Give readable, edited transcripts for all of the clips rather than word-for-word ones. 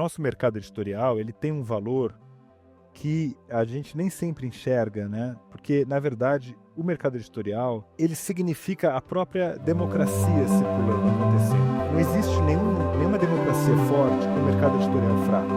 Nosso mercado editorial, ele tem um valor que a gente nem sempre enxerga, né? Porque, na verdade, o mercado editorial, ele significa a própria democracia circulando, acontecendo. Não existe nenhuma democracia forte com o mercado editorial fraco.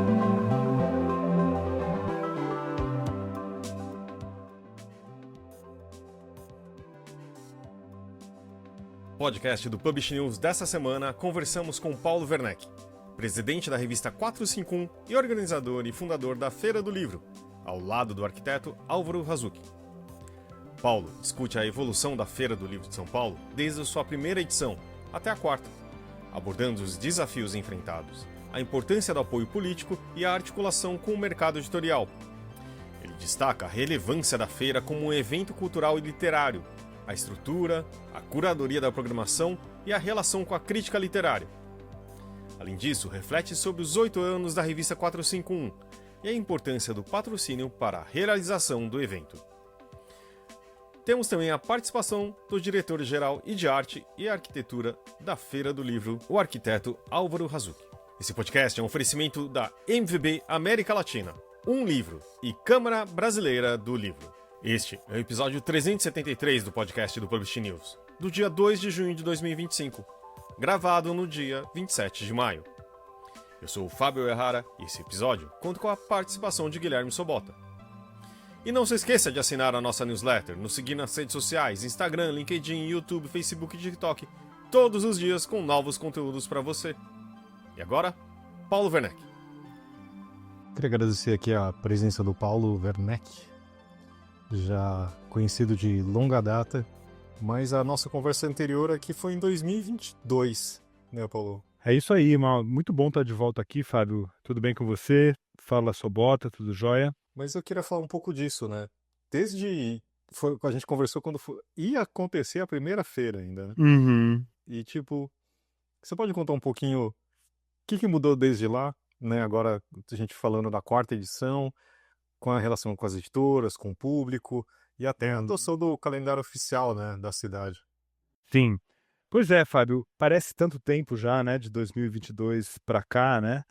Podcast do Publish News dessa semana, conversamos com Paulo Werneck, presidente da revista 451 e organizador e fundador da Feira do Livro, ao lado do arquiteto Álvaro Hazuki. Paulo discute a evolução da Feira do Livro de São Paulo desde a sua primeira edição até a quarta, abordando os desafios enfrentados, a importância do apoio político e a articulação com o mercado editorial. Ele destaca a relevância da feira como um evento cultural e literário, a estrutura, a curadoria da programação e a relação com a crítica literária. Além disso, reflete sobre os 8 anos da revista 451 e a importância do patrocínio para a realização do evento. Temos também a participação do diretor-geral e de arte e arquitetura da Feira do Livro, o arquiteto Álvaro Hazuki. Esse podcast é um oferecimento da MVB América Latina, Um Livro e Câmara Brasileira do Livro. Este é o episódio 373 do podcast do Publish News, do dia 2 de junho de 2025, gravado no dia 27 de maio. Eu sou o Fábio Errara e esse episódio conta com a participação de Guilherme Sobota. E não se esqueça de assinar a nossa newsletter, nos seguir nas redes sociais, Instagram, LinkedIn, YouTube, Facebook e TikTok, todos os dias com novos conteúdos para você. E agora, Paulo Werneck. Queria agradecer aqui a presença do Paulo Werneck, já conhecido de longa data, mas a nossa conversa anterior aqui foi em 2022, né, Paulo? É isso aí, muito bom estar de volta aqui, Fábio. Tudo bem com você? Fala Sobota, tudo jóia? Mas eu queria falar um pouco disso, né? A gente conversou quando ia acontecer a primeira feira ainda, né? Uhum. E você pode contar um pouquinho o que mudou desde lá, né? Agora a gente falando da quarta edição, com a relação com as editoras, com o público e até a adoção do calendário oficial, né, da cidade. Sim. Pois é, Fábio, parece tanto tempo já, né, de 2022 para cá, né?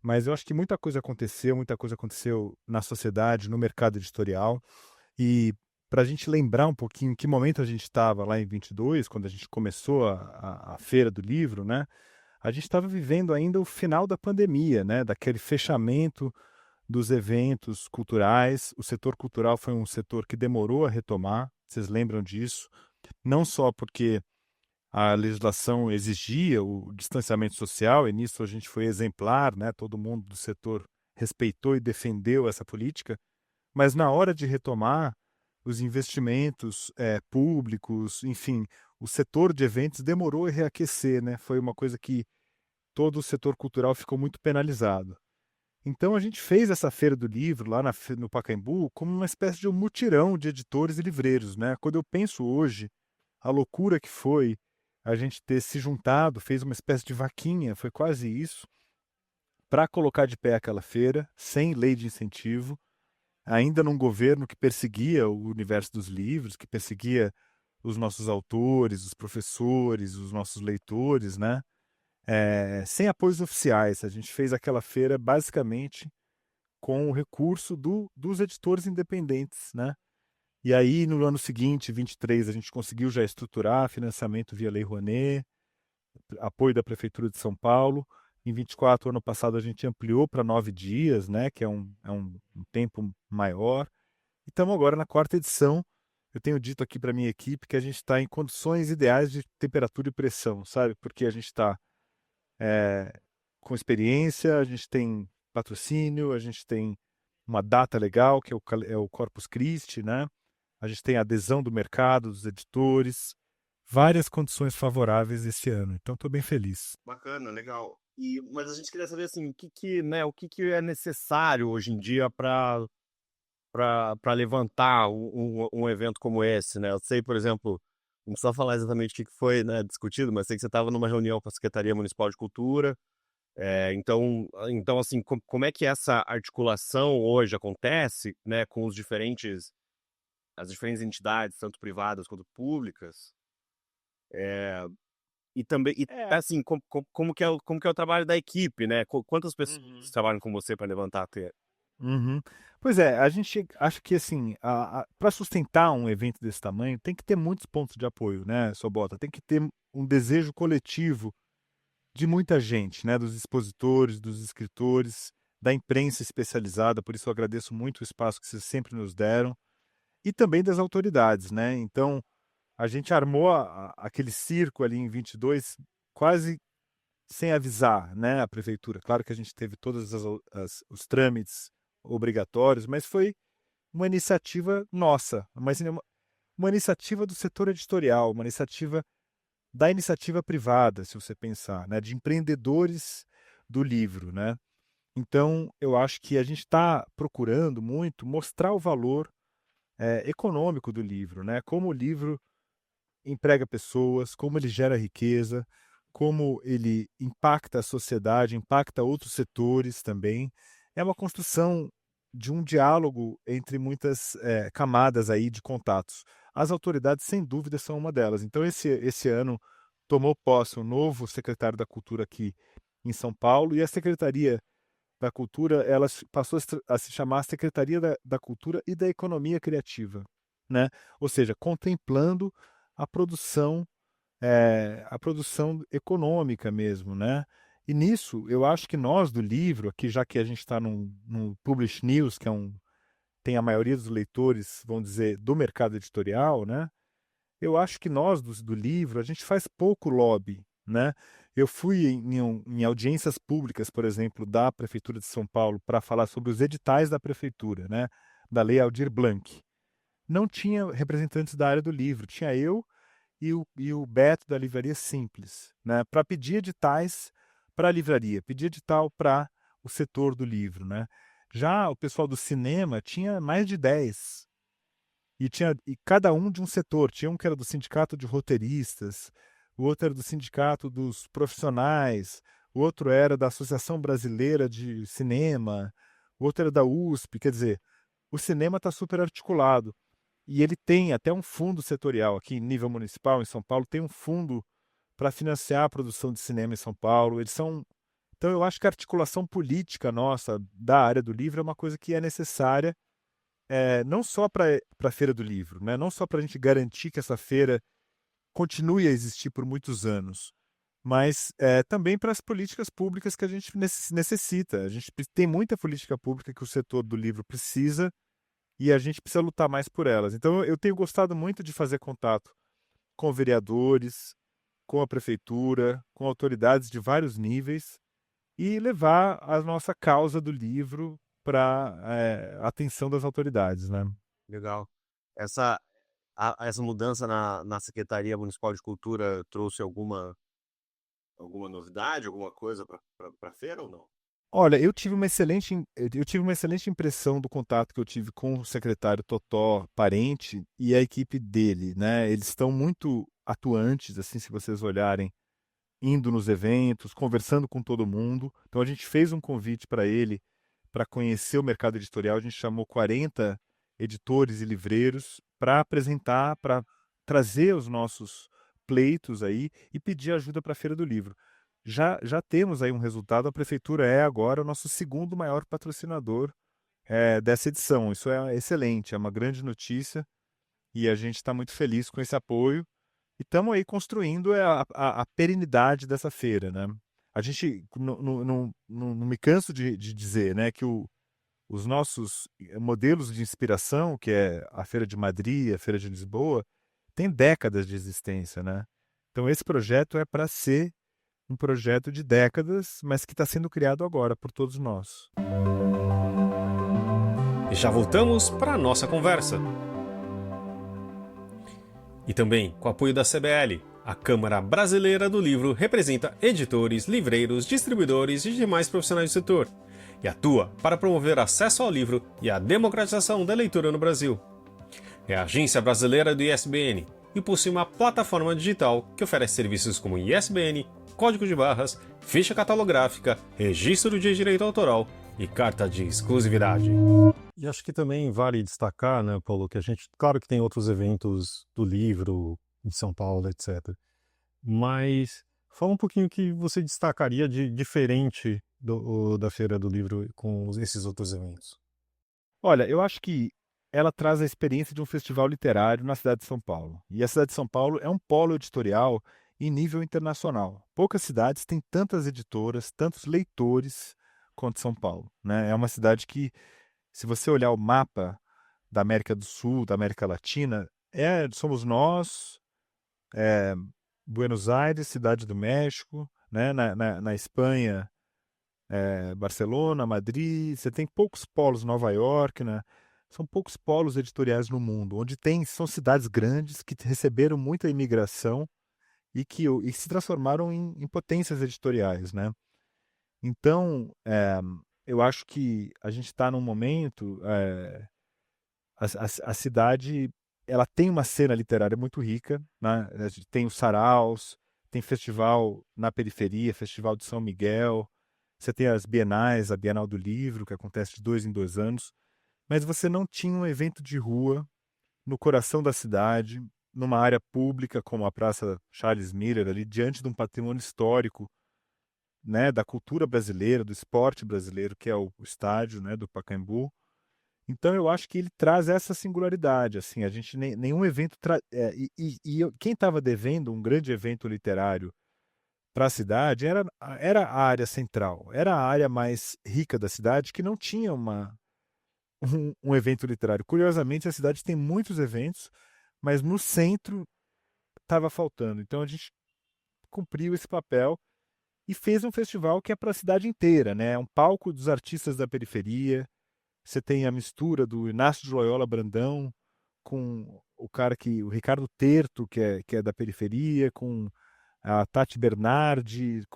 Mas eu acho que muita coisa aconteceu na sociedade, no mercado editorial. E para a gente lembrar um pouquinho em que momento a gente estava lá em 22, quando a gente começou a Feira do Livro, né? A gente estava vivendo ainda o final da pandemia, né? Daquele fechamento dos eventos culturais. O setor cultural foi um setor que demorou a retomar, vocês lembram disso? Não só porque a legislação exigia o distanciamento social, e nisso a gente foi exemplar, né? Todo mundo do setor respeitou e defendeu essa política, mas na hora de retomar os investimentos públicos, enfim, o setor de eventos demorou a reaquecer, né? Foi uma coisa que todo o setor cultural ficou muito penalizado. Então a gente fez essa Feira do Livro lá no Pacaembu como uma espécie de um mutirão de editores e livreiros, né? Quando eu penso hoje, a loucura que foi a gente ter se juntado, fez uma espécie de vaquinha, foi quase isso, para colocar de pé aquela feira, sem lei de incentivo, ainda num governo que perseguia o universo dos livros, que perseguia os nossos autores, os professores, os nossos leitores, né? Sem apoios oficiais. A gente fez aquela feira basicamente com o recurso dos editores independentes, né? E aí, no ano seguinte, 23, a gente conseguiu já estruturar financiamento via Lei Rouanet, apoio da Prefeitura de São Paulo. Em 24, ano passado, a gente ampliou para 9 dias, né? Que é um tempo maior. E estamos agora na quarta edição. Eu tenho dito aqui para minha equipe que a gente está em condições ideais de temperatura e pressão, sabe? Porque a gente está com experiência, a gente tem patrocínio, a gente tem uma data legal, que é o Corpus Christi, né? A gente tem a adesão do mercado, dos editores, várias condições favoráveis esse ano. Então, estou bem feliz. Bacana, legal. Mas a gente queria saber assim, o que é necessário hoje em dia para levantar um evento como esse, né? Eu sei, por exemplo, não precisa falar exatamente o que foi, né, discutido, mas sei que você estava numa reunião com a Secretaria Municipal de Cultura. Então assim, como é que essa articulação hoje acontece, né, com as diferentes entidades, tanto privadas quanto públicas, E também, É. assim, como que é o trabalho da equipe, né? Quantas pessoas Uhum. trabalham com você para levantar a feira? Uhum. Pois é, a gente acha que assim, para sustentar um evento desse tamanho, tem que ter muitos pontos de apoio, né, Sobota? Tem que ter um desejo coletivo de muita gente, né, dos expositores, dos escritores, da imprensa especializada, por isso eu agradeço muito o espaço que vocês sempre nos deram, e também das autoridades, né. Então, a gente armou aquele circo ali em 22 quase sem avisar, né, a prefeitura. Claro que a gente teve todas os trâmites obrigatórios, mas foi uma iniciativa nossa, mas uma iniciativa do setor editorial, uma iniciativa da iniciativa privada, se você pensar, né, de empreendedores do livro, né. Então, eu acho que a gente está procurando muito mostrar o valor, econômico do livro, né, como o livro emprega pessoas, como ele gera riqueza, como ele impacta a sociedade, impacta outros setores também. É uma construção de um diálogo entre muitas, camadas aí de contatos. As autoridades, sem dúvida, são uma delas. Então esse ano tomou posse um novo secretário da Cultura aqui em São Paulo e a Secretaria da Cultura, ela passou a se chamar Secretaria da Cultura e da Economia Criativa, né, ou seja, contemplando a produção, a produção econômica mesmo, né. E nisso, eu acho que nós do livro, aqui já que a gente está num Publish News, que tem a maioria dos leitores, vamos dizer, do mercado editorial, né, eu acho que nós do livro, a gente faz pouco lobby, né. Eu fui em audiências públicas, por exemplo, da prefeitura de São Paulo, para falar sobre os editais da prefeitura, né, da Lei Aldir Blanc. Não tinha representantes da área do livro, tinha eu e o Beto da Livraria Simples, né, para pedir editais para a livraria, pedir edital para o setor do livro, né. Já o pessoal do cinema tinha mais de 10. E cada um de um setor, tinha um que era do sindicato de roteiristas, o outro era do sindicato dos profissionais, o outro era da Associação Brasileira de Cinema, o outro era da USP, quer dizer, o cinema está super articulado. E ele tem até um fundo setorial aqui em nível municipal, em São Paulo, tem um fundo para financiar a produção de cinema em São Paulo. Então eu acho que a articulação política nossa da área do livro é uma coisa que é necessária, não só para a Feira do Livro, né? Não só para a gente garantir que essa feira continue a existir por muitos anos, mas também para as políticas públicas que a gente necessita. A gente tem muita política pública que o setor do livro precisa e a gente precisa lutar mais por elas. Então eu tenho gostado muito de fazer contato com vereadores, com a prefeitura, com autoridades de vários níveis e levar a nossa causa do livro para a atenção das autoridades, né. Legal. Essa, essa mudança na Secretaria Municipal de Cultura trouxe alguma novidade, alguma coisa para a feira ou não? Olha, eu tive uma excelente impressão do contato que eu tive com o secretário Totó Parente e a equipe dele, né. Eles estão muito atuantes, assim, se vocês olharem, indo nos eventos, conversando com todo mundo. Então a gente fez um convite para ele, para conhecer o mercado editorial, a gente chamou 40 editores e livreiros para apresentar, para trazer os nossos pleitos aí e pedir ajuda para a Feira do Livro. Já temos aí um resultado, a prefeitura é agora o nosso segundo maior patrocinador, dessa edição. Isso é excelente, é uma grande notícia e a gente está muito feliz com esse apoio e estamos aí construindo a perenidade dessa feira, né. A gente não me canso de dizer, né, que os nossos modelos de inspiração, que é a Feira de Madrid, a Feira de Lisboa, tem décadas de existência, né. Então esse projeto é para ser um projeto de décadas, mas que está sendo criado agora por todos nós. E já voltamos para a nossa conversa. E também, com o apoio da CBL, a Câmara Brasileira do Livro representa editores, livreiros, distribuidores e demais profissionais do setor, e atua para promover acesso ao livro e a democratização da leitura no Brasil. É a agência brasileira do ISBN e possui uma plataforma digital que oferece serviços como ISBN, código de barras, ficha catalográfica, registro de direito autoral e carta de exclusividade. E acho que também vale destacar, né, Paulo, que a gente, claro que tem outros eventos do livro em São Paulo, etc. Mas Fala um pouquinho o que você destacaria de diferente da Feira do Livro com esses outros eventos. Olha, eu acho que ela traz a experiência de um festival literário na cidade de São Paulo. E a cidade de São Paulo é um polo editorial em nível internacional. Poucas cidades têm tantas editoras, tantos leitores quanto São Paulo, né? É uma cidade que, se você olhar o mapa da América do Sul, da América Latina, somos nós, é, Buenos Aires, Cidade do México, né? Na Espanha, Barcelona, Madrid, você tem poucos polos, Nova York, né? São poucos polos editoriais no mundo, onde são cidades grandes que receberam muita imigração e se transformaram em potências editoriais, né? Então, eu acho que a gente está num momento, a cidade, ela tem uma cena literária muito rica, né? A gente tem os saraus, tem festival na periferia, Festival de São Miguel, você tem as bienais, a Bienal do Livro, que acontece de 2 em 2 anos, mas você não tinha um evento de rua no coração da cidade, numa área pública como a Praça Charles Miller, ali diante de um patrimônio histórico, né, da cultura brasileira, do esporte brasileiro, que é o estádio, né, do Pacaembu. Então eu acho que ele traz essa singularidade, assim, a gente nenhum evento quem estava devendo um grande evento literário para a cidade era a área central, era a área mais rica da cidade que não tinha um evento literário. Curiosamente, a cidade tem muitos eventos, mas no centro estava faltando. Então a gente cumpriu esse papel e fez um festival que é para a cidade inteira, né? É um palco dos artistas da periferia. Você tem a mistura do Inácio de Loyola Brandão com o Ricardo Terto, que é da periferia, com a Tati Bernardi,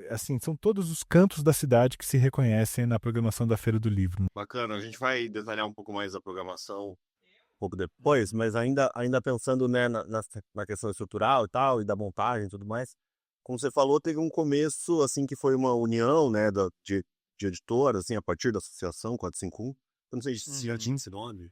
assim, são todos os cantos da cidade que se reconhecem na programação da Feira do Livro, né? Bacana, a gente vai detalhar um pouco mais a programação um pouco depois, mas ainda pensando, né, na questão estrutural e tal, e da montagem e tudo mais, como você falou, teve um começo, assim, que foi uma união, né, de editoras, assim, a partir da Associação 451. Eu não sei se já tinha esse nome.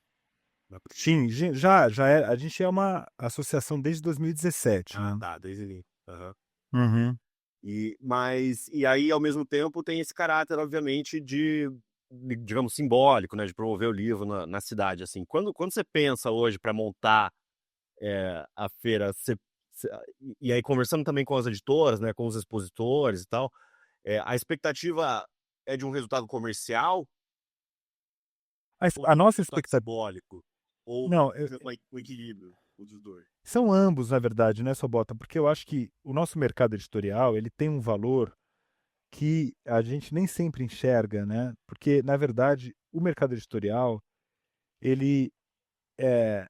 Sim, a gente é uma associação desde 2017, Ah, né? tá, desde ali. Aham. Uhum. E aí, ao mesmo tempo, tem esse caráter, obviamente, digamos, simbólico, né, de promover o livro na cidade, assim. Quando você pensa hoje para montar a feira, e aí conversando também com as editoras, né, com os expositores e tal, a expectativa é de um resultado comercial ou A de um nossa resultado expectativa. simbólico? Ou Não, um equilíbrio, dos dois? são ambos, na verdade, né, Sobota? Porque eu acho que o nosso mercado editorial ele tem um valor que a gente nem sempre enxerga, né? Porque, na verdade, o mercado editorial ele, é,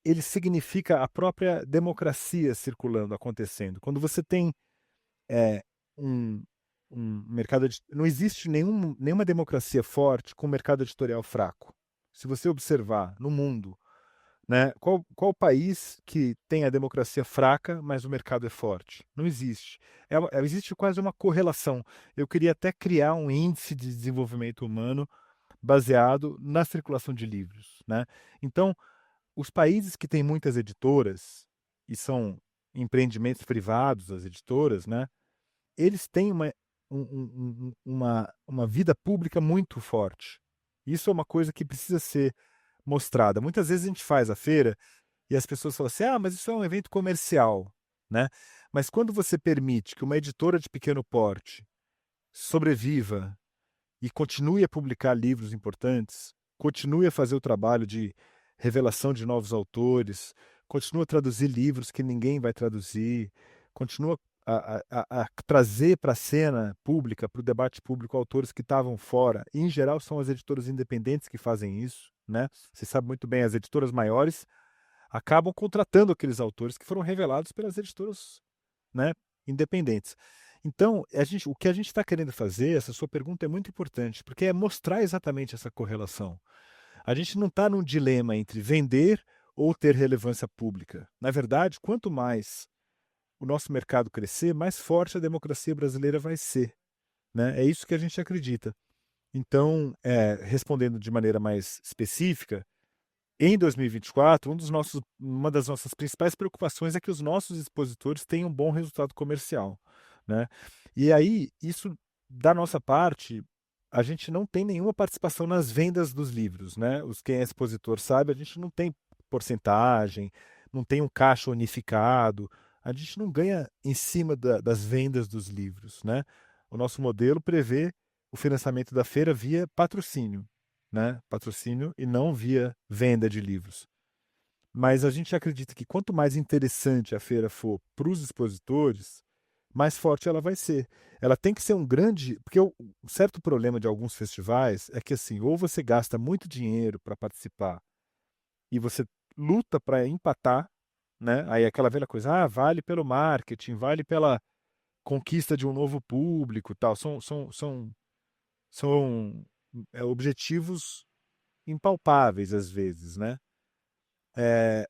ele significa a própria democracia circulando, acontecendo. Quando você tem é, um, um não existe nenhuma democracia forte com um mercado editorial fraco. Se você observar no mundo, né, qual país que tem a democracia fraca, mas o mercado é forte? Não existe. Existe quase uma correlação. Eu queria até criar um índice de desenvolvimento humano baseado na circulação de livros, né? Então, os países que têm muitas editoras e são empreendimentos privados das editoras, né? Eles têm uma vida pública muito forte. Isso é uma coisa que precisa ser mostrada. Muitas vezes a gente faz a feira e as pessoas falam assim: ah, mas isso é um evento comercial, né? Mas quando você permite que uma editora de pequeno porte sobreviva e continue a publicar livros importantes, continue a fazer o trabalho de revelação de novos autores, continua a traduzir livros que ninguém vai traduzir, continua a trazer para a cena pública, para o debate público, autores que estavam fora. E, em geral, são as editoras independentes que fazem isso, né? Você sabe muito bem, as editoras maiores acabam contratando aqueles autores que foram revelados pelas editoras, né, independentes. Então, o que a gente está querendo fazer, essa sua pergunta é muito importante, porque é mostrar exatamente essa correlação. A gente não está num dilema entre vender ou ter relevância pública. Na verdade, quanto mais o nosso mercado crescer, mais forte a democracia brasileira vai ser, né? É isso que a gente acredita. Então, respondendo de maneira mais específica, em 2024, uma das nossas principais preocupações é que os nossos expositores tenham um bom resultado comercial, né? E aí, isso, da nossa parte, a gente não tem nenhuma participação nas vendas dos livros, né? Quem é expositor sabe, a gente não tem porcentagem, não tem um caixa unificado, a gente não ganha em cima das vendas dos livros, né? O nosso modelo prevê o financiamento da feira via patrocínio, né? Patrocínio e não via venda de livros. Mas a gente acredita que quanto mais interessante a feira for para os expositores, mais forte ela vai ser. Ela tem que ser um grande. Porque o certo problema de alguns festivais é que, assim, ou você gasta muito dinheiro para participar e você luta para empatar, né? Aí é aquela velha coisa, vale pelo marketing, vale pela conquista de um novo público, tal. São objetivos impalpáveis às vezes, né?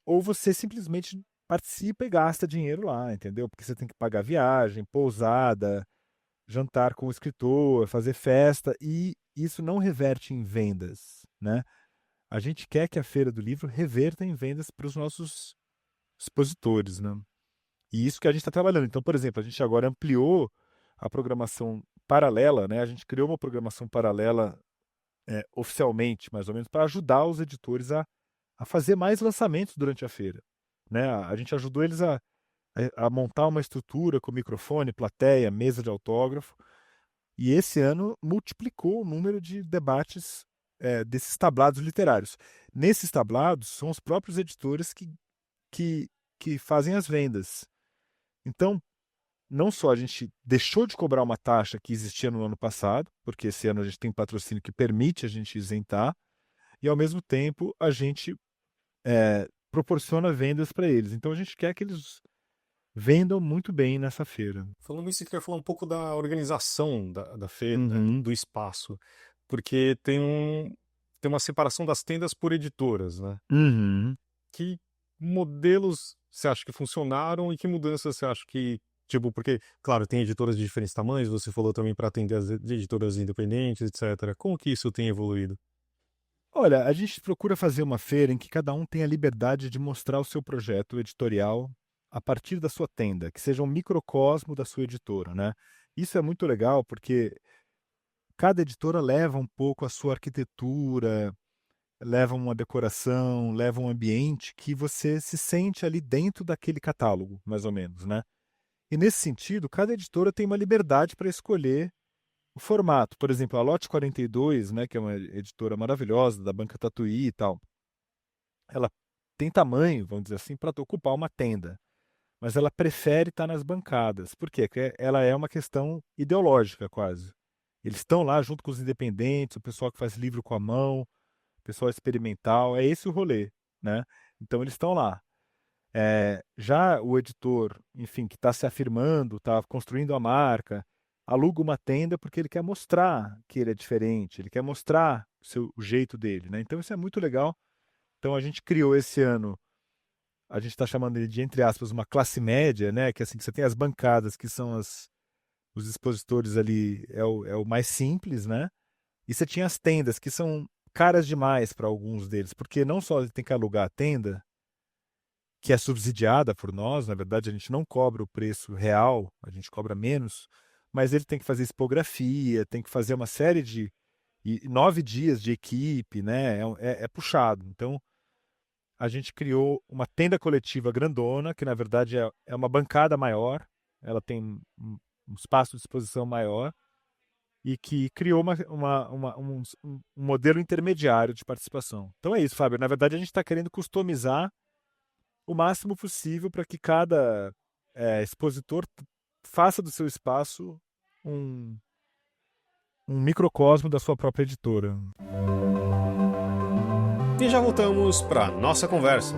Ou você simplesmente participa e gasta dinheiro lá, entendeu? Porque você tem que pagar viagem, pousada, jantar com o escritor, fazer festa, e isso não reverte em vendas, né? A gente quer que a Feira do Livro reverta em vendas para os nossos expositores, né? E isso que a gente está trabalhando. Então, por exemplo, a gente agora ampliou a programação paralela, né? A gente criou uma programação paralela oficialmente, mais ou menos, para ajudar os editores a fazer mais lançamentos durante a feira, né? A gente ajudou eles a montar uma estrutura com microfone, plateia, mesa de autógrafo, e esse ano multiplicou o número de debates desses tablados literários. Nesses tablados são os próprios editores que fazem as vendas. Então, não só a gente deixou de cobrar uma taxa que existia no ano passado, porque esse ano a gente tem patrocínio que permite a gente isentar, e ao mesmo tempo a gente proporciona vendas para eles. Então a gente quer que eles vendam muito bem nessa feira. Falando isso, eu queria falar um pouco da organização da feira, Uhum. do espaço, porque tem uma separação das tendas por editoras, né? Uhum. Que modelos você acha que funcionaram e que mudanças você acha que, tipo, porque, claro, tem editoras de diferentes tamanhos, você falou também para atender as editoras independentes, etc. Como que isso tem evoluído? Olha, a gente procura fazer uma feira em que cada um tenha liberdade de mostrar o seu projeto editorial a partir da sua tenda, que seja um microcosmo da sua editora, né? Isso é muito legal porque cada editora leva um pouco a sua arquitetura, leva uma decoração, leva um ambiente que você se sente ali dentro daquele catálogo, mais ou menos, né? E nesse sentido, cada editora tem uma liberdade para escolher o formato. Por exemplo, a Lote 42, né, que é uma editora maravilhosa da Banca Tatuí e tal, ela tem tamanho, vamos dizer assim, para ocupar uma tenda, mas ela prefere estar nas bancadas. Por quê? Porque ela é uma questão ideológica quase. Eles estão lá junto com os independentes, o pessoal que faz livro com a mão, o pessoal experimental, é esse o rolê, né? Então eles estão lá. Já o editor, enfim, que está se afirmando, está construindo a marca, aluga uma tenda porque ele quer mostrar que ele é diferente, ele quer mostrar o jeito dele, né? Então isso é muito legal. Então a gente criou esse ano, a gente está chamando ele de, entre aspas, uma classe média, né? Que assim, que você tem as bancadas, que são os expositores ali, é o mais simples, né? E você tinha as tendas, que são caras demais para alguns deles, porque não só ele tem que alugar a tenda, que é subsidiada por nós, na verdade a gente não cobra o preço real, a gente cobra menos, mas ele tem que fazer expografia, tem que fazer uma série de 9 dias de equipe, né? É puxado. Então a gente criou uma tenda coletiva grandona, que na verdade é uma bancada maior, ela tem um espaço de exposição maior, e que criou um modelo intermediário de participação. Então é isso, Fábio. Na verdade, a gente está querendo customizar o máximo possível para que cada expositor faça do seu espaço um microcosmo da sua própria editora. E já voltamos para nossa conversa.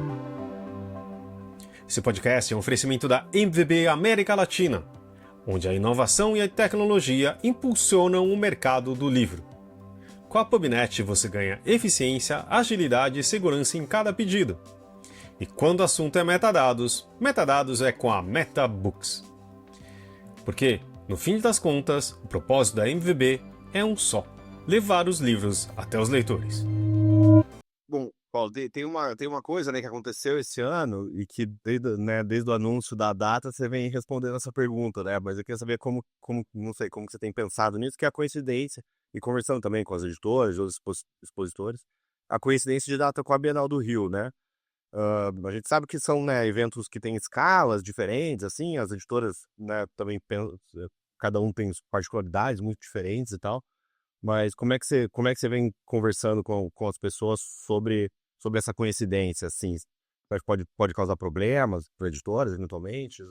Esse podcast é um oferecimento da MVB América Latina, onde a inovação e a tecnologia impulsionam o mercado do livro. Com a PubNet você ganha eficiência, agilidade e segurança em cada pedido. E quando o assunto é metadados, metadados é com a MetaBooks. Porque, no fim das contas, o propósito da MVB é um só: levar os livros até os leitores. Bom, Paulo, tem uma coisa, né, que aconteceu esse ano e que desde o anúncio da data você vem respondendo essa pergunta, né? Mas eu queria saber não sei, como que você tem pensado nisso, que é a coincidência, e conversando também com as editoras, os expositores, a coincidência de data com a Bienal do Rio, né? A gente sabe que são, né, eventos que têm escalas diferentes, assim, as editoras, né, também cada um tem particularidades muito diferentes e tal. Mas como é que você vem conversando com as pessoas sobre essa coincidência, assim? Você acha que pode causar problemas para editoras, eventualmente?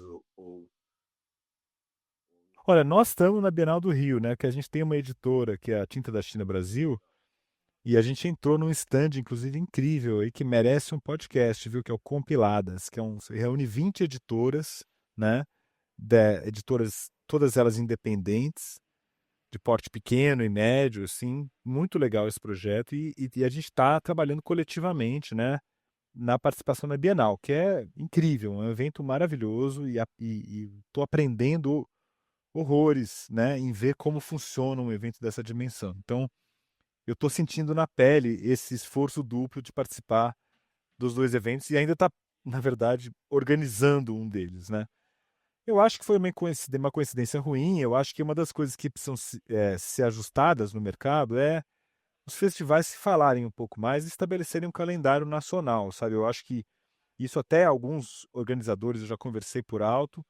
Olha, nós estamos na Bienal do Rio, né? Que a gente tem uma editora que é a Tinta da China Brasil, e a gente entrou num stand, inclusive, incrível aí, que merece um podcast, viu? Que é o Compiladas, que reúne 20 editoras, né? Editoras, todas elas independentes, de porte pequeno e médio, assim, muito legal esse projeto, e a gente está trabalhando coletivamente, né? Na participação na Bienal, que é incrível, é um evento maravilhoso, e estou aprendendo horrores, né? Em ver como funciona um evento dessa dimensão. Então, eu estou sentindo na pele esse esforço duplo de participar dos dois eventos e ainda está, na verdade, organizando um deles, né? Eu acho que foi uma coincidência ruim. Eu acho que uma das coisas que precisam ser ajustadas no mercado é os festivais se falarem um pouco mais e estabelecerem um calendário nacional, sabe? Eu acho que isso até alguns organizadores, eu já conversei por alto,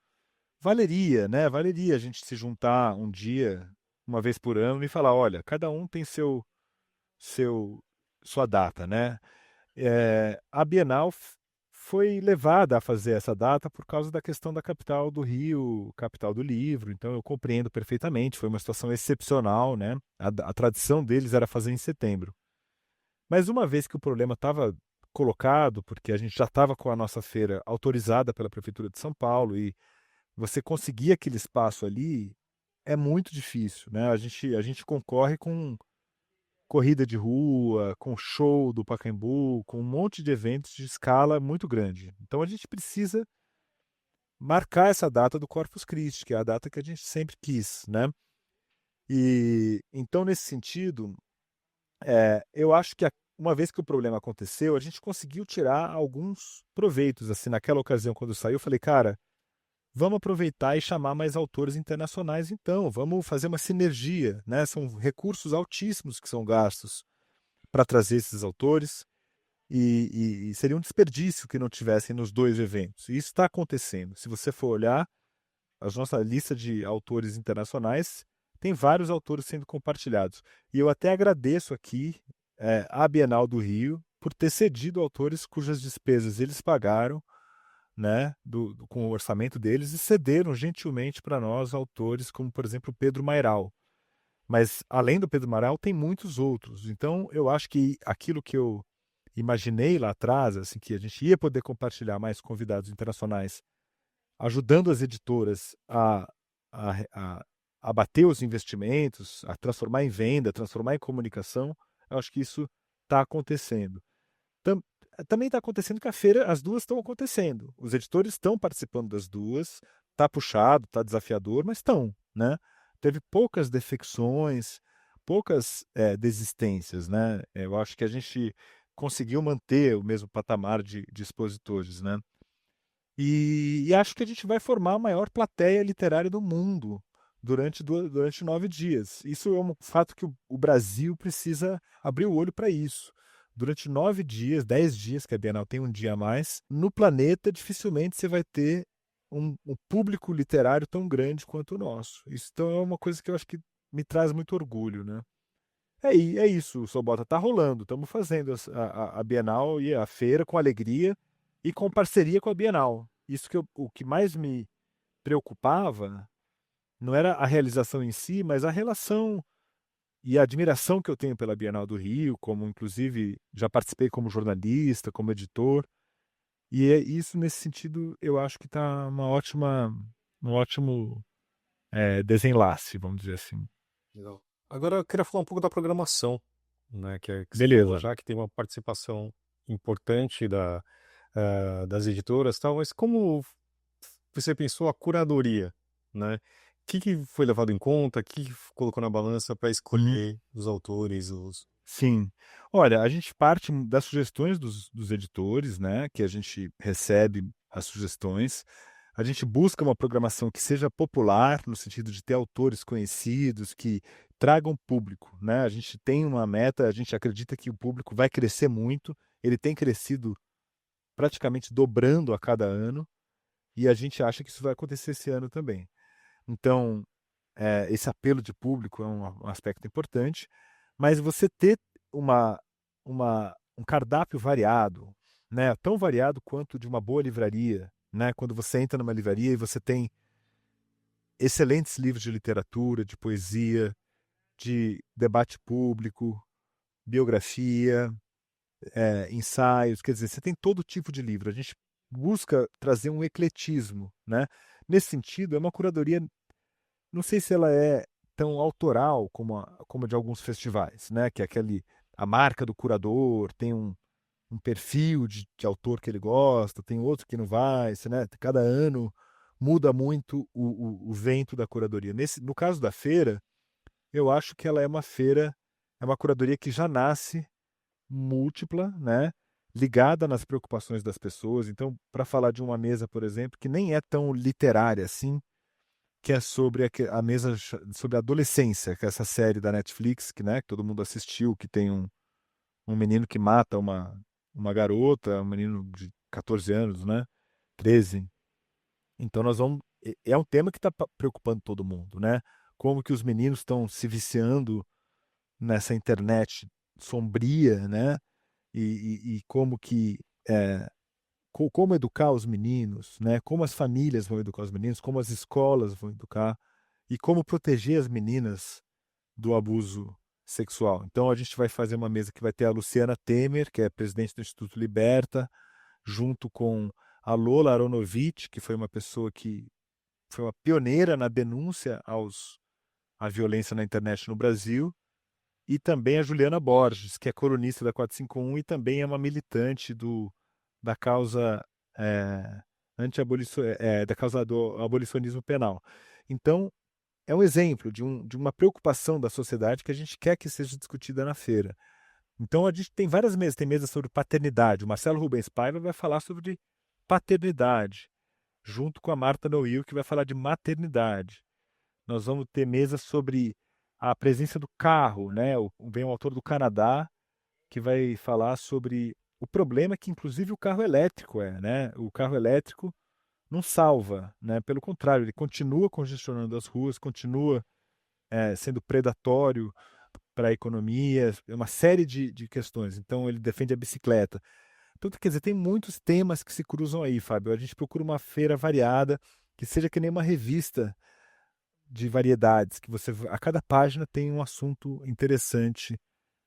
valeria, né? Valeria a gente se juntar um dia, uma vez por ano, e falar, olha, cada um tem seu sua data, né? A Bienal foi levada a fazer essa data por causa da questão da capital do Rio, capital do livro, então eu compreendo perfeitamente, foi uma situação excepcional, né? A tradição deles era fazer em setembro. Mas uma vez que o problema estava colocado, porque a gente já estava com a nossa feira autorizada pela Prefeitura de São Paulo e você conseguir aquele espaço ali é muito difícil, né? A gente concorre com corrida de rua, com show do Pacaembu, com um monte de eventos de escala muito grande. Então a gente precisa marcar essa data do Corpus Christi, que é a data que a gente sempre quis, né? E então nesse sentido, eu acho que uma vez que o problema aconteceu, a gente conseguiu tirar alguns proveitos. Assim, naquela ocasião, quando saiu, eu falei, cara, vamos aproveitar e chamar mais autores internacionais, então, vamos fazer uma sinergia, né? São recursos altíssimos que são gastos para trazer esses autores, e seria um desperdício que não tivessem nos dois eventos. E isso está acontecendo. Se você for olhar, a nossa lista de autores internacionais tem vários autores sendo compartilhados. E eu até agradeço aqui à Bienal do Rio por ter cedido autores cujas despesas eles pagaram, né, com o orçamento deles, e cederam gentilmente para nós autores como, por exemplo, Pedro Mairal. Mas, além do Pedro Mairal, tem muitos outros. Então, eu acho que aquilo que eu imaginei lá atrás, assim, que a gente ia poder compartilhar mais convidados internacionais, ajudando as editoras a, a, a bater os investimentos, a transformar em venda, transformar em comunicação, eu acho que isso está acontecendo. Tam- Também está acontecendo que a feira, as duas estão acontecendo. Os editores estão participando das duas, está puxado, está desafiador, mas estão, né? Teve poucas defecções, poucas desistências, né? Eu acho que a gente conseguiu manter o mesmo patamar de expositores, né? E acho que a gente vai formar a maior plateia literária do mundo durante 9 dias. Isso é um fato que o Brasil precisa abrir o olho para isso. Durante 9 dias, 10 dias, que a Bienal tem um dia a mais, no planeta dificilmente você vai ter um público literário tão grande quanto o nosso. Isso então é uma coisa que eu acho que me traz muito orgulho, né? É isso, Sobota, tá rolando. Estamos fazendo a Bienal e a feira com alegria e com parceria com a Bienal. Isso o que mais me preocupava não era a realização em si, mas a relação e a admiração que eu tenho pela Bienal do Rio, como inclusive já participei como jornalista, como editor. E isso, nesse sentido, eu acho que está um ótimo desenlace, vamos dizer assim. Legal. Agora eu queria falar um pouco da programação, né? Que você falou Beleza. já que tem uma participação importante das editoras e tal, mas como você pensou a curadoria, né? que foi levado em conta? O que colocou na balança para Uhum. escolher os autores, os... Sim. Olha, a gente parte das sugestões dos editores, né, que a gente recebe as sugestões. A gente busca uma programação que seja popular, no sentido de ter autores conhecidos, que tragam público, né? A gente tem uma meta, a gente acredita que o público vai crescer muito, ele tem crescido praticamente dobrando a cada ano, e a gente acha que isso vai acontecer esse ano também. Então, esse apelo de público é um aspecto importante, mas você ter uma, um cardápio variado, né, tão variado quanto de uma boa livraria, né, quando você entra numa livraria e você tem excelentes livros de literatura, de poesia, de debate público, biografia, ensaios, quer dizer, você tem todo tipo de livro. A gente busca trazer um ecletismo, né? Nesse sentido, é uma curadoria, não sei se ela é tão autoral como a de alguns festivais, né? Que é a marca do curador, tem um perfil de autor que ele gosta, tem outro que não vai, né? Cada ano muda muito o vento da curadoria. No caso da feira, eu acho que ela é uma curadoria que já nasce múltipla, né? Ligada nas preocupações das pessoas. Então, para falar de uma mesa, por exemplo, que nem é tão literária assim, que é sobre a mesa sobre a adolescência, que é essa série da Netflix, que todo mundo assistiu, que tem um menino que mata uma garota, um menino de 14 anos, né? 13. Então nós vamos. É um tema que está preocupando todo mundo, né? Como que os meninos estão se viciando nessa internet sombria, né? E como que como educar os meninos, né? Como as famílias vão educar os meninos, como as escolas vão educar e como proteger as meninas do abuso sexual. Então a gente vai fazer uma mesa que vai ter a Luciana Temer, que é presidente do Instituto Liberta, junto com a Lola Aronovitch, que foi uma pessoa que foi uma pioneira na denúncia à violência na internet no Brasil, e também a Juliana Borges, que é colunista da 451 e também é uma militante da causa da causa do abolicionismo penal. Então, é um exemplo de uma preocupação da sociedade que a gente quer que seja discutida na feira. Então, a gente tem várias mesas. Tem mesa sobre paternidade. O Marcelo Rubens Paiva vai falar sobre paternidade, junto com a Marta Noil, que vai falar de maternidade. Nós vamos ter mesas sobre a presença do carro, né? Vem um autor do Canadá que vai falar sobre o problema que, inclusive, o carro elétrico né? O carro elétrico não salva, né? Pelo contrário, ele continua congestionando as ruas, continua sendo predatório para a economia, uma série de questões. Então, ele defende a bicicleta. Então, quer dizer, tem muitos temas que se cruzam aí, Fábio. A gente procura uma feira variada, que seja que nem uma revista de variedades, que a cada página tem um assunto interessante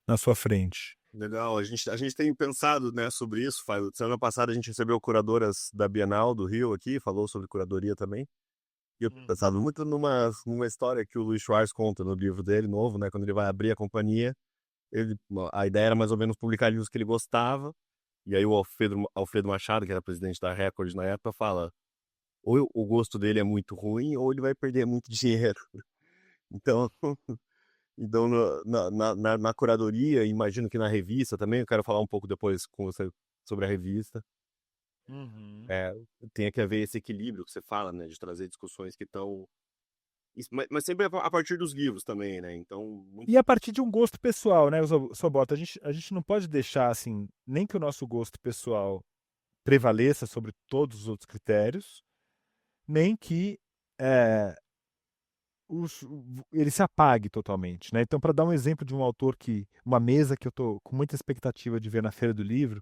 na sua frente. Legal, a gente tem pensado, né, sobre isso, Fábio. Semana passada a gente recebeu curadoras da Bienal do Rio aqui, falou sobre curadoria também. E eu tenho pensado muito numa história que o Luiz Schwartz conta no livro dele, novo, né, quando ele vai abrir a companhia. A ideia era mais ou menos publicar livros que ele gostava, e aí o Alfredo Machado, que era presidente da Record na época, fala: ou o gosto dele é muito ruim, ou ele vai perder muito dinheiro. Então, então na curadoria, imagino que na revista também, eu quero falar um pouco depois com você sobre a revista. Uhum. É, tem que haver esse equilíbrio que você fala, né, de trazer discussões que estão. Mas sempre a partir dos livros também, né? Então, E a partir de um gosto pessoal, né, Sobota? A gente não pode deixar, assim, nem que o nosso gosto pessoal prevaleça sobre todos os outros critérios, nem que é, ele se apague totalmente, né? Então, para dar um exemplo de um autor uma mesa que eu estou com muita expectativa de ver na Feira do Livro,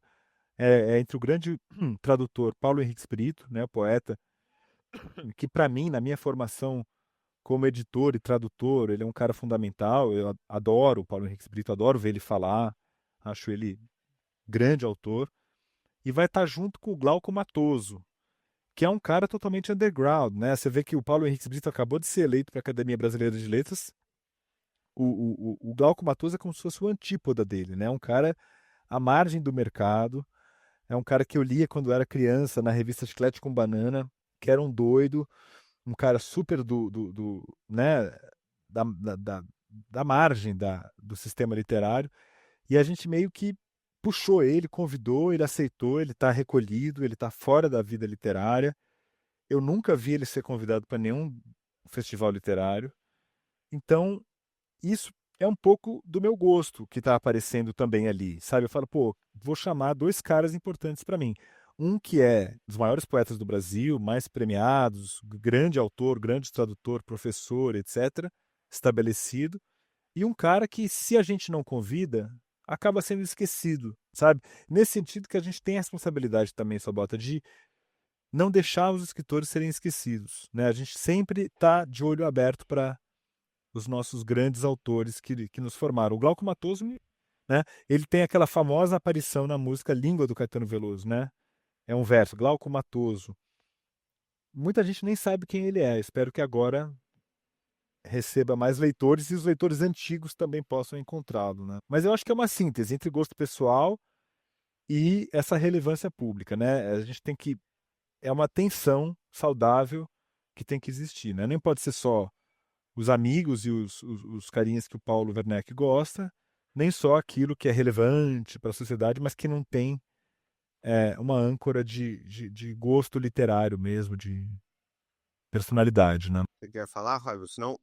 é entre o grande tradutor Paulo Henrique Brito, né, poeta, que para mim, na minha formação como editor e tradutor, ele é um cara fundamental. Eu adoro o Paulo Henrique Brito, adoro ver ele falar, acho ele grande autor. E vai estar junto com o Glauco Matoso, que é um cara totalmente underground, né? Você vê que o Paulo Henrique Brito acabou de ser eleito para a Academia Brasileira de Letras. O Glauco Matoso é como se fosse o antípoda dele, né? Um cara à margem do mercado, é um cara que eu lia quando era criança na revista Chiclete com Banana, que era um doido, um cara super né, da, da, da, da margem do sistema literário, e a gente meio que puxou ele, convidou, ele aceitou, ele está recolhido, ele está fora da vida literária. Eu nunca vi ele ser convidado para nenhum festival literário. Então, isso é um pouco do meu gosto que está aparecendo também ali, sabe? Eu falo, pô, vou chamar dois caras importantes para mim. Um que é dos maiores poetas do Brasil, mais premiados, grande autor, grande tradutor, professor, etc., estabelecido, e um cara que, se a gente não convida, acaba sendo esquecido, sabe? Nesse sentido que a gente tem a responsabilidade também, Sabota, de não deixar os escritores serem esquecidos, né? A gente sempre está de olho aberto para os nossos grandes autores que nos formaram. O Glauco Matoso, né? Ele tem aquela famosa aparição na música Língua do Caetano Veloso, né? É um verso, Glauco Matoso. Muita gente nem sabe quem ele é. Espero que agora receba mais leitores e os leitores antigos também possam encontrá-lo, né? Mas eu acho que é uma síntese entre gosto pessoal e essa relevância pública, né? A gente tem que é uma tensão saudável que tem que existir, né? Nem pode ser só os amigos e os carinhas que o Paulo Werneck gosta, nem só aquilo que é relevante para a sociedade, mas que não tem uma âncora de gosto literário mesmo, de personalidade, né? Você quer falar, Raio? Senão,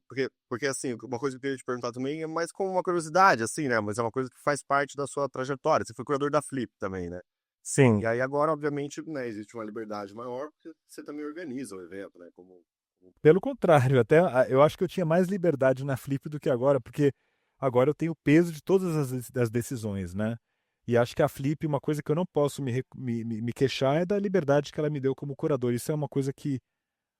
porque assim, uma coisa que eu queria te perguntar também é mais como uma curiosidade, assim, né? Mas é uma coisa que faz parte da sua trajetória. Você foi curador da Flip também, né? Sim. E aí agora, obviamente, né, existe uma liberdade maior, porque você também organiza o evento, né? Pelo contrário, até eu acho que eu tinha mais liberdade na Flip do que agora, porque agora eu tenho o peso de todas as decisões, né? E acho que a Flip, uma coisa que eu não posso me queixar é da liberdade que ela me deu como curador. Isso é uma coisa que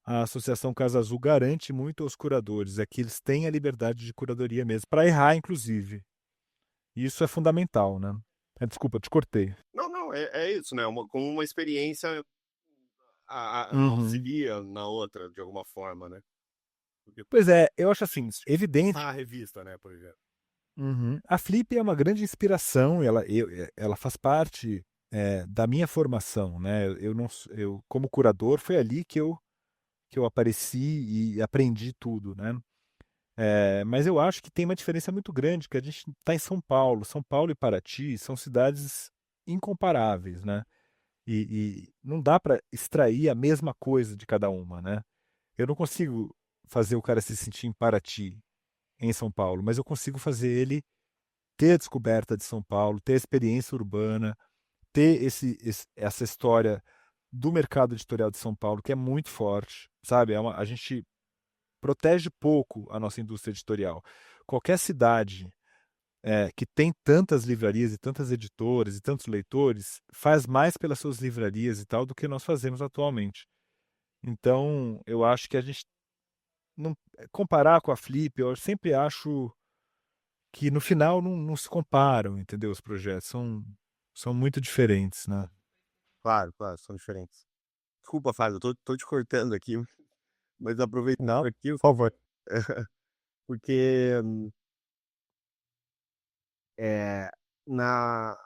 a Associação Casa Azul garante muito aos curadores, é que eles têm a liberdade de curadoria mesmo, para errar, inclusive. E isso é fundamental, né? Desculpa, te cortei. Não, é isso, né? Como uma experiência Uhum. auxilia na outra, de alguma forma, né? Porque Pois é, eu acho assim, evidente. a revista, né, por exemplo. Uhum. A Flip é uma grande inspiração, ela faz parte da minha formação, né? Eu não, eu como curador foi ali que eu apareci e aprendi tudo, né? Mas eu acho que tem uma diferença muito grande, que a gente está em São Paulo. São Paulo e Paraty são cidades incomparáveis, né? E não dá para extrair a mesma coisa de cada uma, né? Eu não consigo fazer o cara se sentir em Paraty, em São Paulo, mas eu consigo fazer ele ter a descoberta de São Paulo, ter a experiência urbana, ter essa história do mercado editorial de São Paulo, que é muito forte, sabe? A gente protege pouco a nossa indústria editorial. Qualquer cidade que tem tantas livrarias e tantas editoras e tantos leitores faz mais pelas suas livrarias e tal do que nós fazemos atualmente. Então, eu acho que a gente não comparar com a Flip, eu sempre acho que no final não se comparam, entendeu? Os projetos são muito diferentes, né? Claro, são diferentes. Desculpa, Fábio, eu tô te cortando aqui, mas aproveitando Não, aqui, por favor. porque é, na,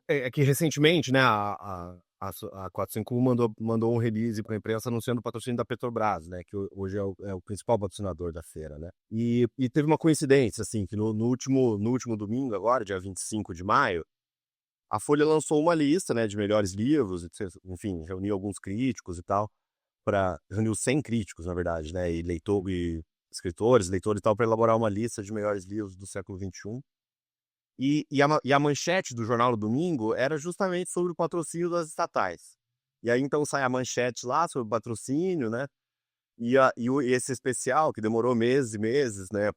é que recentemente, né, a 451 mandou um release para a imprensa anunciando o patrocínio da Petrobras, né, que hoje é o principal patrocinador da feira, né. E teve uma coincidência, assim, que no último domingo agora, dia 25 de maio, a Folha lançou uma lista, né, de melhores livros, enfim, reuniu alguns críticos e tal, reuniu 100 críticos, na verdade, né, e escritores, leitores e tal, para elaborar uma lista de melhores livros do século XXI. E a manchete do jornal do domingo era justamente sobre o patrocínio das estatais. E aí então sai a manchete lá sobre o patrocínio, né? E esse especial, que demorou meses e meses, né?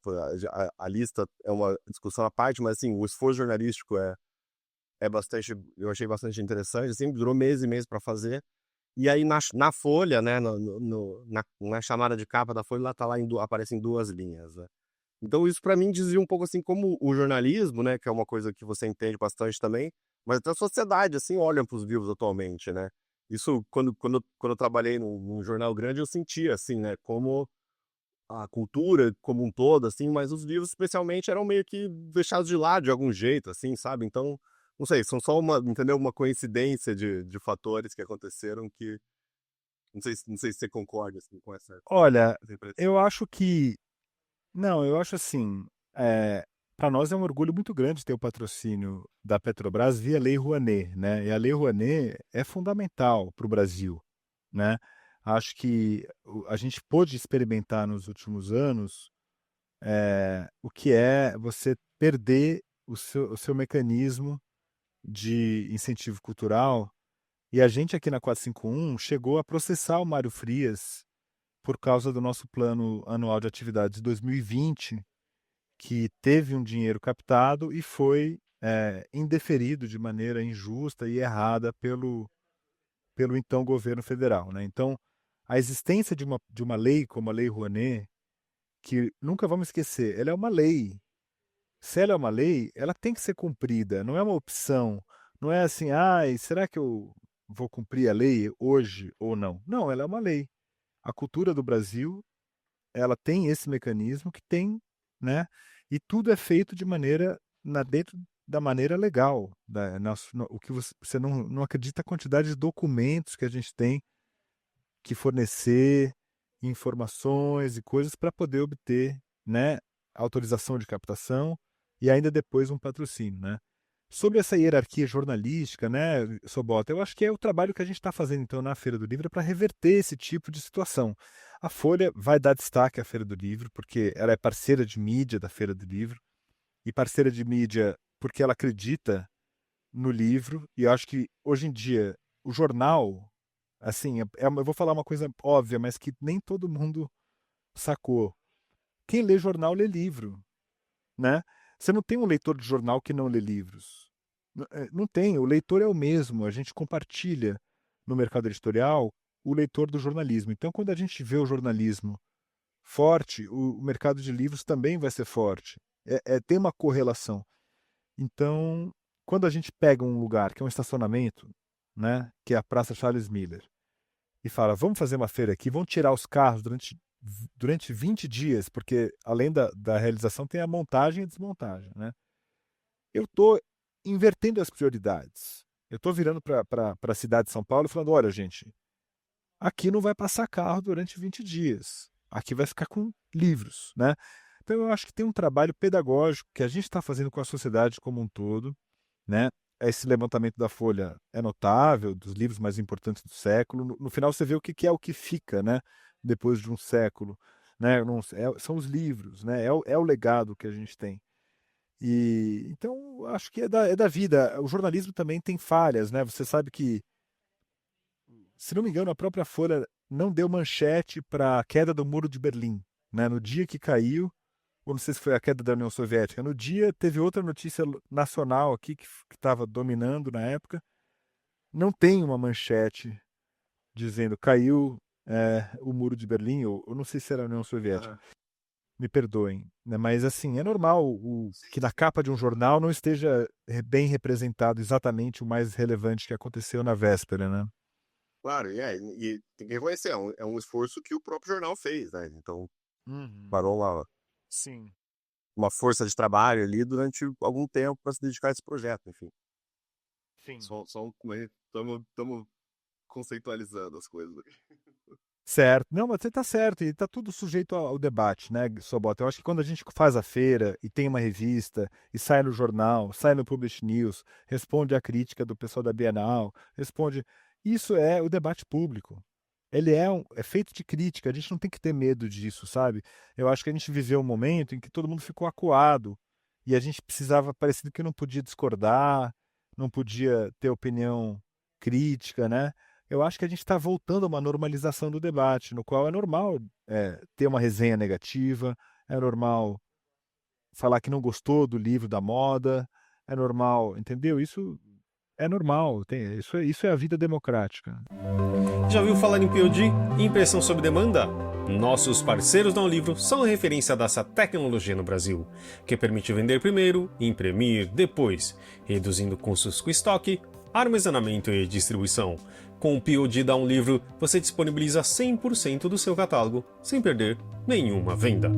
A lista é uma discussão à parte, mas assim, o esforço jornalístico é bastante, eu achei bastante interessante, assim, durou meses e meses para fazer. E aí na Folha, né? Na chamada de capa da Folha, lá tá lá aparecem duas linhas, né? Então isso para mim dizia um pouco assim como o jornalismo, né, que é uma coisa que você entende bastante também, mas até a sociedade assim olha para os livros atualmente, né. Isso quando eu trabalhei num jornal grande eu sentia assim, né, como a cultura como um todo assim, mas os livros especialmente eram meio que deixados de lado de algum jeito assim, sabe. Então, não sei, são só entendeu, uma coincidência de fatores que aconteceram que Não sei se você concorda assim, com essa Olha, impressão. eu acho que. Não, eu acho assim. Para nós é um orgulho muito grande ter o patrocínio da Petrobras via Lei Rouanet, né? E a Lei Rouanet é fundamental para o Brasil, né? Acho que a gente pôde experimentar nos últimos anos o que é você perder o seu mecanismo de incentivo cultural. E a gente aqui na 451 chegou a processar o Mário Frias por causa do nosso plano anual de atividades de 2020, que teve um dinheiro captado e foi indeferido de maneira injusta e errada pelo então governo federal, né? Então, a existência de uma lei como a Lei Rouanet, que nunca vamos esquecer, ela é uma lei. Se ela é uma lei, ela tem que ser cumprida, não é uma opção. Não é assim, ai, será que eu vou cumprir a lei hoje ou não? Não, ela é uma lei. A cultura do Brasil, ela tem esse mecanismo que tem, né? E tudo é feito de maneira, dentro da maneira legal. O que você não acredita a quantidade de documentos que a gente tem que fornecer, informações e coisas para poder obter, né, autorização de captação e ainda depois um patrocínio, né? Sobre essa hierarquia jornalística, né, Sobota, eu acho que é o trabalho que a gente está fazendo então na Feira do Livro para reverter esse tipo de situação. A Folha vai dar destaque à Feira do Livro, porque ela é parceira de mídia da Feira do Livro, e parceira de mídia porque ela acredita no livro, e eu acho que hoje em dia o jornal, assim, eu vou falar uma coisa óbvia, mas que nem todo mundo sacou. Quem lê jornal lê livro, né? Você não tem um leitor de jornal que não lê livros. Não tem, o leitor é o mesmo, a gente compartilha no mercado editorial o leitor do jornalismo. Então, quando a gente vê o jornalismo forte, o mercado de livros também vai ser forte. Tem uma correlação. Então, quando a gente pega um lugar que é um estacionamento, né, que é a Praça Charles Miller, e fala, vamos fazer uma feira aqui, vamos tirar os carros durante 20 dias, porque além da realização tem a montagem e desmontagem, né? Eu estou invertendo as prioridades. Eu estou virando para a cidade de São Paulo e falando, olha, gente, aqui não vai passar carro durante 20 dias. Aqui vai ficar com livros, né? Então eu acho que tem um trabalho pedagógico que a gente está fazendo com a sociedade como um todo, né? Esse levantamento da Folha é notável, dos livros mais importantes do século. No final você vê o que é o que fica, né? Depois de um século, né? São os livros, né? É o legado que a gente tem. E então acho que é da vida. O jornalismo também tem falhas, né? Você sabe que, se não me engano, a própria Folha não deu manchete para a queda do Muro de Berlim, né? No dia que caiu, ou não sei se foi a queda da União Soviética. No dia teve outra notícia nacional aqui que estava dominando na época. Não tem uma manchete dizendo caiu o Muro de Berlim, ou não sei se era a União Soviética. Aham. Me perdoem, né? Mas assim, é normal que na capa de um jornal não esteja bem representado exatamente o mais relevante que aconteceu na véspera, né? Claro, e tem que reconhecer, é um esforço que o próprio jornal fez, né? Então, Uhum. parou Sim. uma força de trabalho ali durante algum tempo para se dedicar a esse projeto, enfim. Sim. Estamos conceitualizando as coisas aqui. Certo. Não, mas você está certo, e está tudo sujeito ao debate, né, Sobota? Eu acho que quando a gente faz a feira e tem uma revista, e sai no jornal, sai no Publish News, responde à crítica do pessoal da Bienal, responde. Isso é o debate público. Ele é feito de crítica, a gente não tem que ter medo disso, sabe? Eu acho que a gente viveu um momento em que todo mundo ficou acuado, e a gente precisava, parecido que não podia discordar, não podia ter opinião crítica, né? Eu acho que a gente está voltando a uma normalização do debate, no qual é normal ter uma resenha negativa, é normal falar que não gostou do livro da moda, é normal, entendeu? Isso é normal, isso é a vida democrática. Já ouviu falar em POD? Impressão sob demanda? Nossos parceiros da Livro são a referência dessa tecnologia no Brasil, que permite vender primeiro e imprimir depois, reduzindo custos com estoque, armazenamento e distribuição. Com o POD da Livro, você disponibiliza 100% do seu catálogo, sem perder nenhuma venda.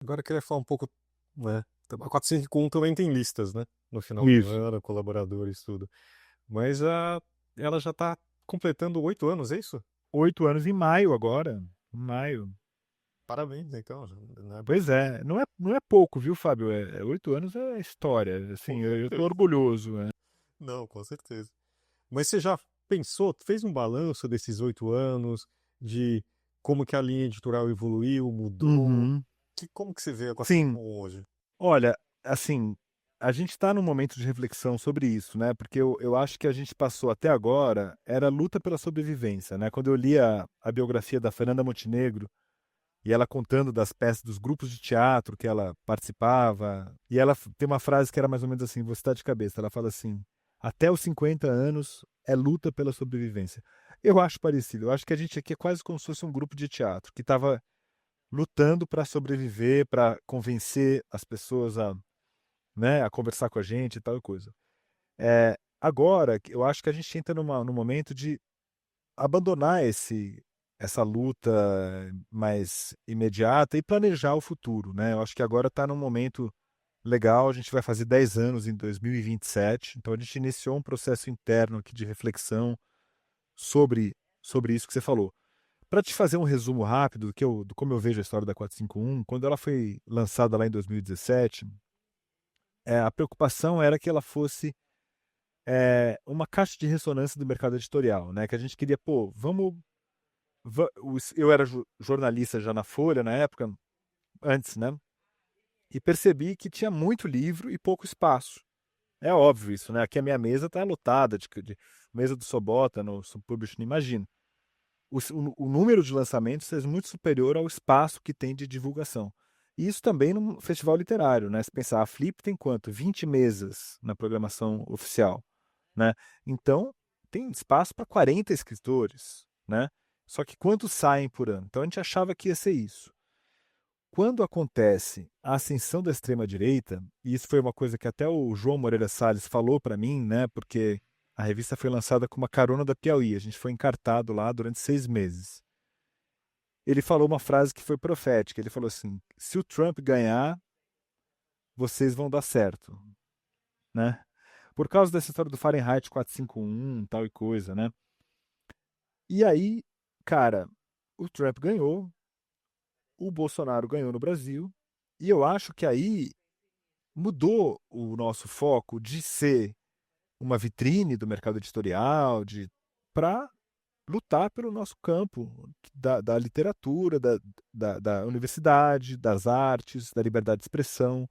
Agora eu queria falar um pouco, né? A 451 também tem listas, né? No final do Isso. ano, colaboradores, tudo. Mas ela já está completando 8 anos, é isso? 8 anos em maio agora. Em maio. Parabéns, então. Né? Pois é, não é pouco, viu, Fábio? 8 anos é história. Assim, eu tô orgulhoso. Não, com certeza. Mas você já pensou, fez um balanço desses 8 anos, de como que a linha editorial evoluiu, mudou? Uhum. Como que você vê a Sim, Quatricon hoje? olha, assim, a gente está num momento de reflexão sobre isso, né? Porque eu acho que a gente passou até agora, era luta pela sobrevivência, né? Quando eu li a biografia da Fernanda Montenegro, e ela contando das peças, dos grupos de teatro que ela participava, e ela tem uma frase que era mais ou menos assim, vou citar de cabeça, ela fala assim, até os 50 anos é luta pela sobrevivência. Eu acho parecido, eu acho que a gente aqui é quase como se fosse um grupo de teatro, que estava lutando para sobreviver, para convencer as pessoas a, né, a conversar com a gente e tal coisa. Agora, eu acho que a gente entra num momento de abandonar essa luta mais imediata e planejar o futuro, né? Eu acho que agora está num momento legal, a gente vai fazer 10 anos em 2027, então a gente iniciou um processo interno aqui de reflexão sobre isso que você falou. Para te fazer um resumo rápido do como eu vejo a história da 451, quando ela foi lançada lá em 2017, a preocupação era que ela fosse uma caixa de ressonância do mercado editorial, né? Que a gente queria, pô, eu era jornalista já na Folha na época, antes, né? E percebi que tinha muito livro e pouco espaço. É óbvio isso, né? Aqui a minha mesa está lotada de mesa do Sobota, no Publishing, imagina. O número de lançamentos é muito superior ao espaço que tem de divulgação. E isso também no festival literário, né? Se pensar, a Flip tem quanto? 20 mesas na programação oficial, né? Então, tem espaço para 40 escritores, né? Só que quantos saem por ano? Então a gente achava que ia ser isso. Quando acontece a ascensão da extrema-direita, e isso foi uma coisa que até o João Moreira Salles falou para mim, né? Porque a revista foi lançada com uma carona da Piauí, a gente foi encartado lá durante 6 meses. Ele falou uma frase que foi profética. Ele falou assim: se o Trump ganhar, vocês vão dar certo, né? Por causa dessa história do Fahrenheit 451, tal e coisa, né? E aí, cara, o Trump ganhou, o Bolsonaro ganhou no Brasil, e eu acho que aí mudou o nosso foco de ser uma vitrine do mercado editorial, para lutar pelo nosso campo da literatura, da universidade, das artes, da liberdade de expressão,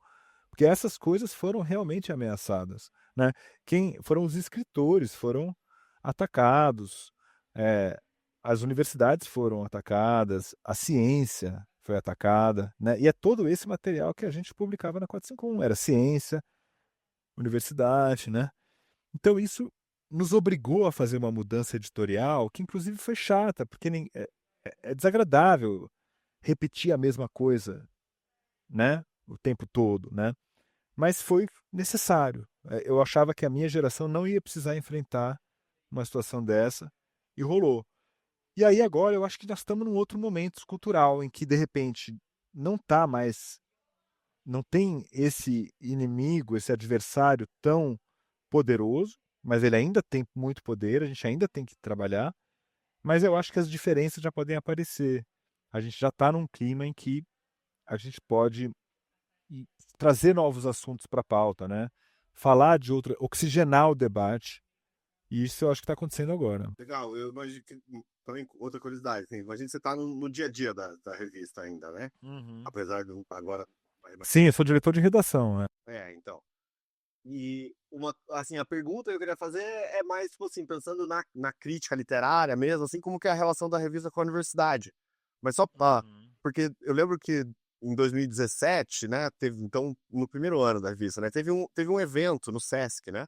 porque essas coisas foram realmente ameaçadas, né? Quem foram os escritores foram atacados, é, as universidades foram atacadas, a ciência foi atacada, né? E é todo esse material que a gente publicava na 451, era ciência, universidade, né? Então isso nos obrigou a fazer uma mudança editorial que inclusive foi chata, porque é desagradável repetir a mesma coisa, né? O tempo todo, né? Mas foi necessário. Eu achava que a minha geração não ia precisar enfrentar uma situação dessa e rolou. E aí agora eu acho que nós estamos num outro momento cultural em que de repente não tá mais, não tem esse inimigo, esse adversário tão poderoso, mas ele ainda tem muito poder, a gente ainda tem que trabalhar, mas eu acho que as diferenças já podem aparecer. A gente já está num clima em que a gente pode trazer novos assuntos para a pauta, né? Falar de outra, oxigenar o debate. E isso eu acho que está acontecendo agora. Legal, eu imagino que também outra curiosidade, assim, imagina que você está no dia a dia da revista ainda, né? Uhum. Apesar de agora. Sim, eu sou diretor de redação. Então. E assim, a pergunta que eu queria fazer é mais, tipo assim, pensando na crítica literária mesmo, assim, como que é a relação da revista com a universidade. Mas só porque eu lembro que em 2017, né, teve, então, no primeiro ano da revista, né, teve um evento no Sesc, né?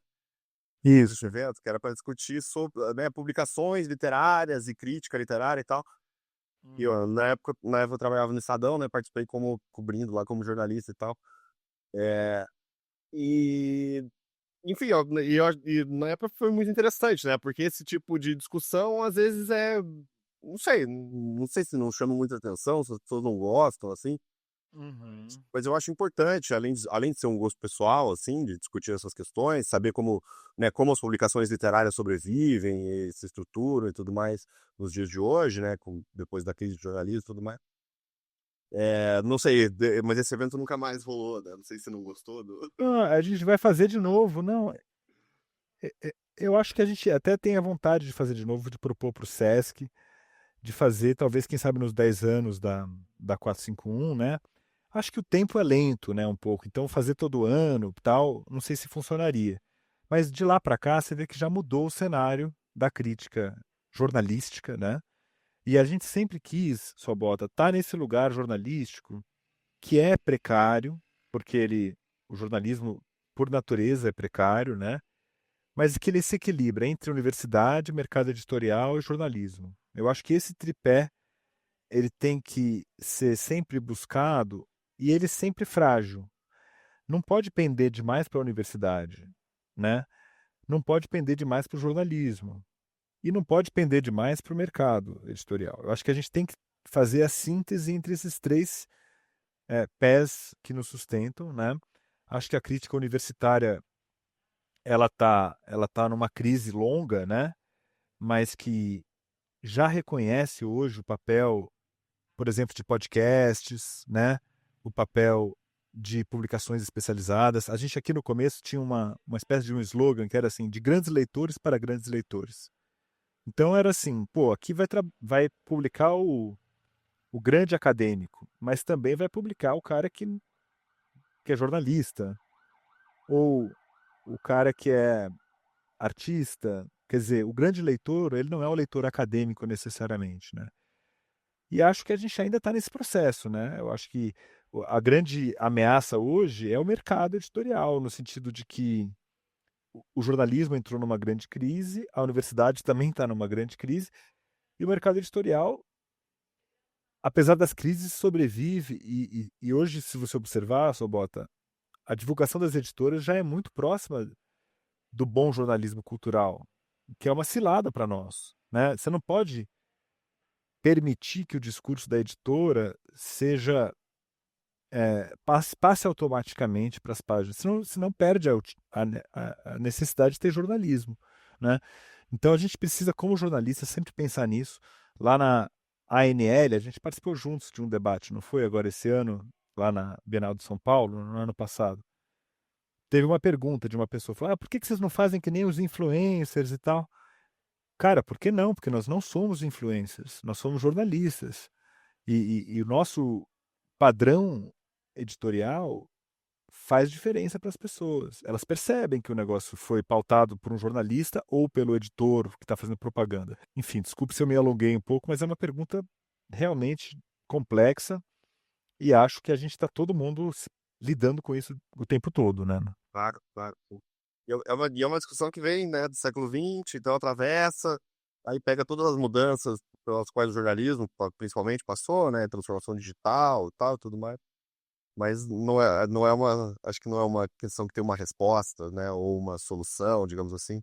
Isso. Esse evento que era para discutir sobre, né, publicações literárias e crítica literária e tal. E eu, na época eu trabalhava no Estadão, né, participei como cobrindo lá como jornalista e tal. E enfim, e na época foi muito interessante, né? Porque esse tipo de discussão, às vezes, não sei se não chama muita atenção, se as pessoas não gostam, assim. Uhum. Mas eu acho importante, além de ser um gosto pessoal, assim, de discutir essas questões, saber como, né, como as publicações literárias sobrevivem e se estruturam e tudo mais nos dias de hoje, né, depois da crise de jornalismo e tudo mais. Não sei, mas esse evento nunca mais rolou, né? Não sei se você não gostou do. Ah, a gente vai fazer de novo. Não, eu acho que a gente até tem a vontade de fazer de novo, de propor para o Sesc, de fazer, talvez, quem sabe, nos 10 anos da 451, né? Acho que o tempo é lento, né, um pouco. Então, fazer todo ano, tal, não sei se funcionaria. Mas de lá para cá, você vê que já mudou o cenário da crítica jornalística, né? E a gente sempre quis, Sobota, estar nesse lugar jornalístico que é precário, porque o jornalismo, por natureza, é precário, né? Mas que ele se equilibra entre universidade, mercado editorial e jornalismo. Eu acho que esse tripé ele tem que ser sempre buscado e ele sempre frágil. Não pode pender demais para a universidade, né? Não pode pender demais para o jornalismo e não pode pender demais para o mercado editorial. Eu acho que a gente tem que fazer a síntese entre esses três pés que nos sustentam, né? Acho que a crítica universitária ela tá numa crise longa, né? Mas que já reconhece hoje o papel, por exemplo, de podcasts, né? O papel de publicações especializadas. A gente aqui no começo tinha uma espécie de um slogan que era assim, de grandes leitores para grandes leitores. Então era assim, pô, aqui vai publicar o grande acadêmico, mas também vai publicar o cara que é jornalista, ou o cara que é artista. Quer dizer, o grande leitor, ele não é o leitor acadêmico necessariamente, né? E acho que a gente ainda está nesse processo, né? Eu acho que a grande ameaça hoje é o mercado editorial, no sentido de que o jornalismo entrou numa grande crise, a universidade também está numa grande crise, e o mercado editorial, apesar das crises, sobrevive. E hoje, se você observar, Sobota, a divulgação das editoras já é muito próxima do bom jornalismo cultural, que é uma cilada para nós, né? Você não pode permitir que o discurso da editora seja passe automaticamente para as páginas, senão perde a necessidade de ter jornalismo, né? Então a gente precisa, como jornalista, sempre pensar nisso. Lá na ANL, a gente participou juntos de um debate, não foi agora esse ano, lá na Bienal de São Paulo, no ano passado. Teve uma pergunta de uma pessoa, falou, por que vocês não fazem que nem os influencers e tal? Cara, por que não? Porque nós não somos influencers, nós somos jornalistas. E o nosso padrão editorial faz diferença para as pessoas. Elas percebem que o negócio foi pautado por um jornalista ou pelo editor que está fazendo propaganda. Enfim, desculpe se eu me alonguei um pouco, mas é uma pergunta realmente complexa e acho que a gente está todo mundo lidando com isso o tempo todo, né? Claro, claro. Sim. E é uma discussão que vem, né, do século XX, então atravessa, aí pega todas as mudanças pelas quais o jornalismo, principalmente, passou, né, transformação digital e tal, tudo mais. Mas acho que não é uma questão que tem uma resposta, né, ou uma solução, digamos assim.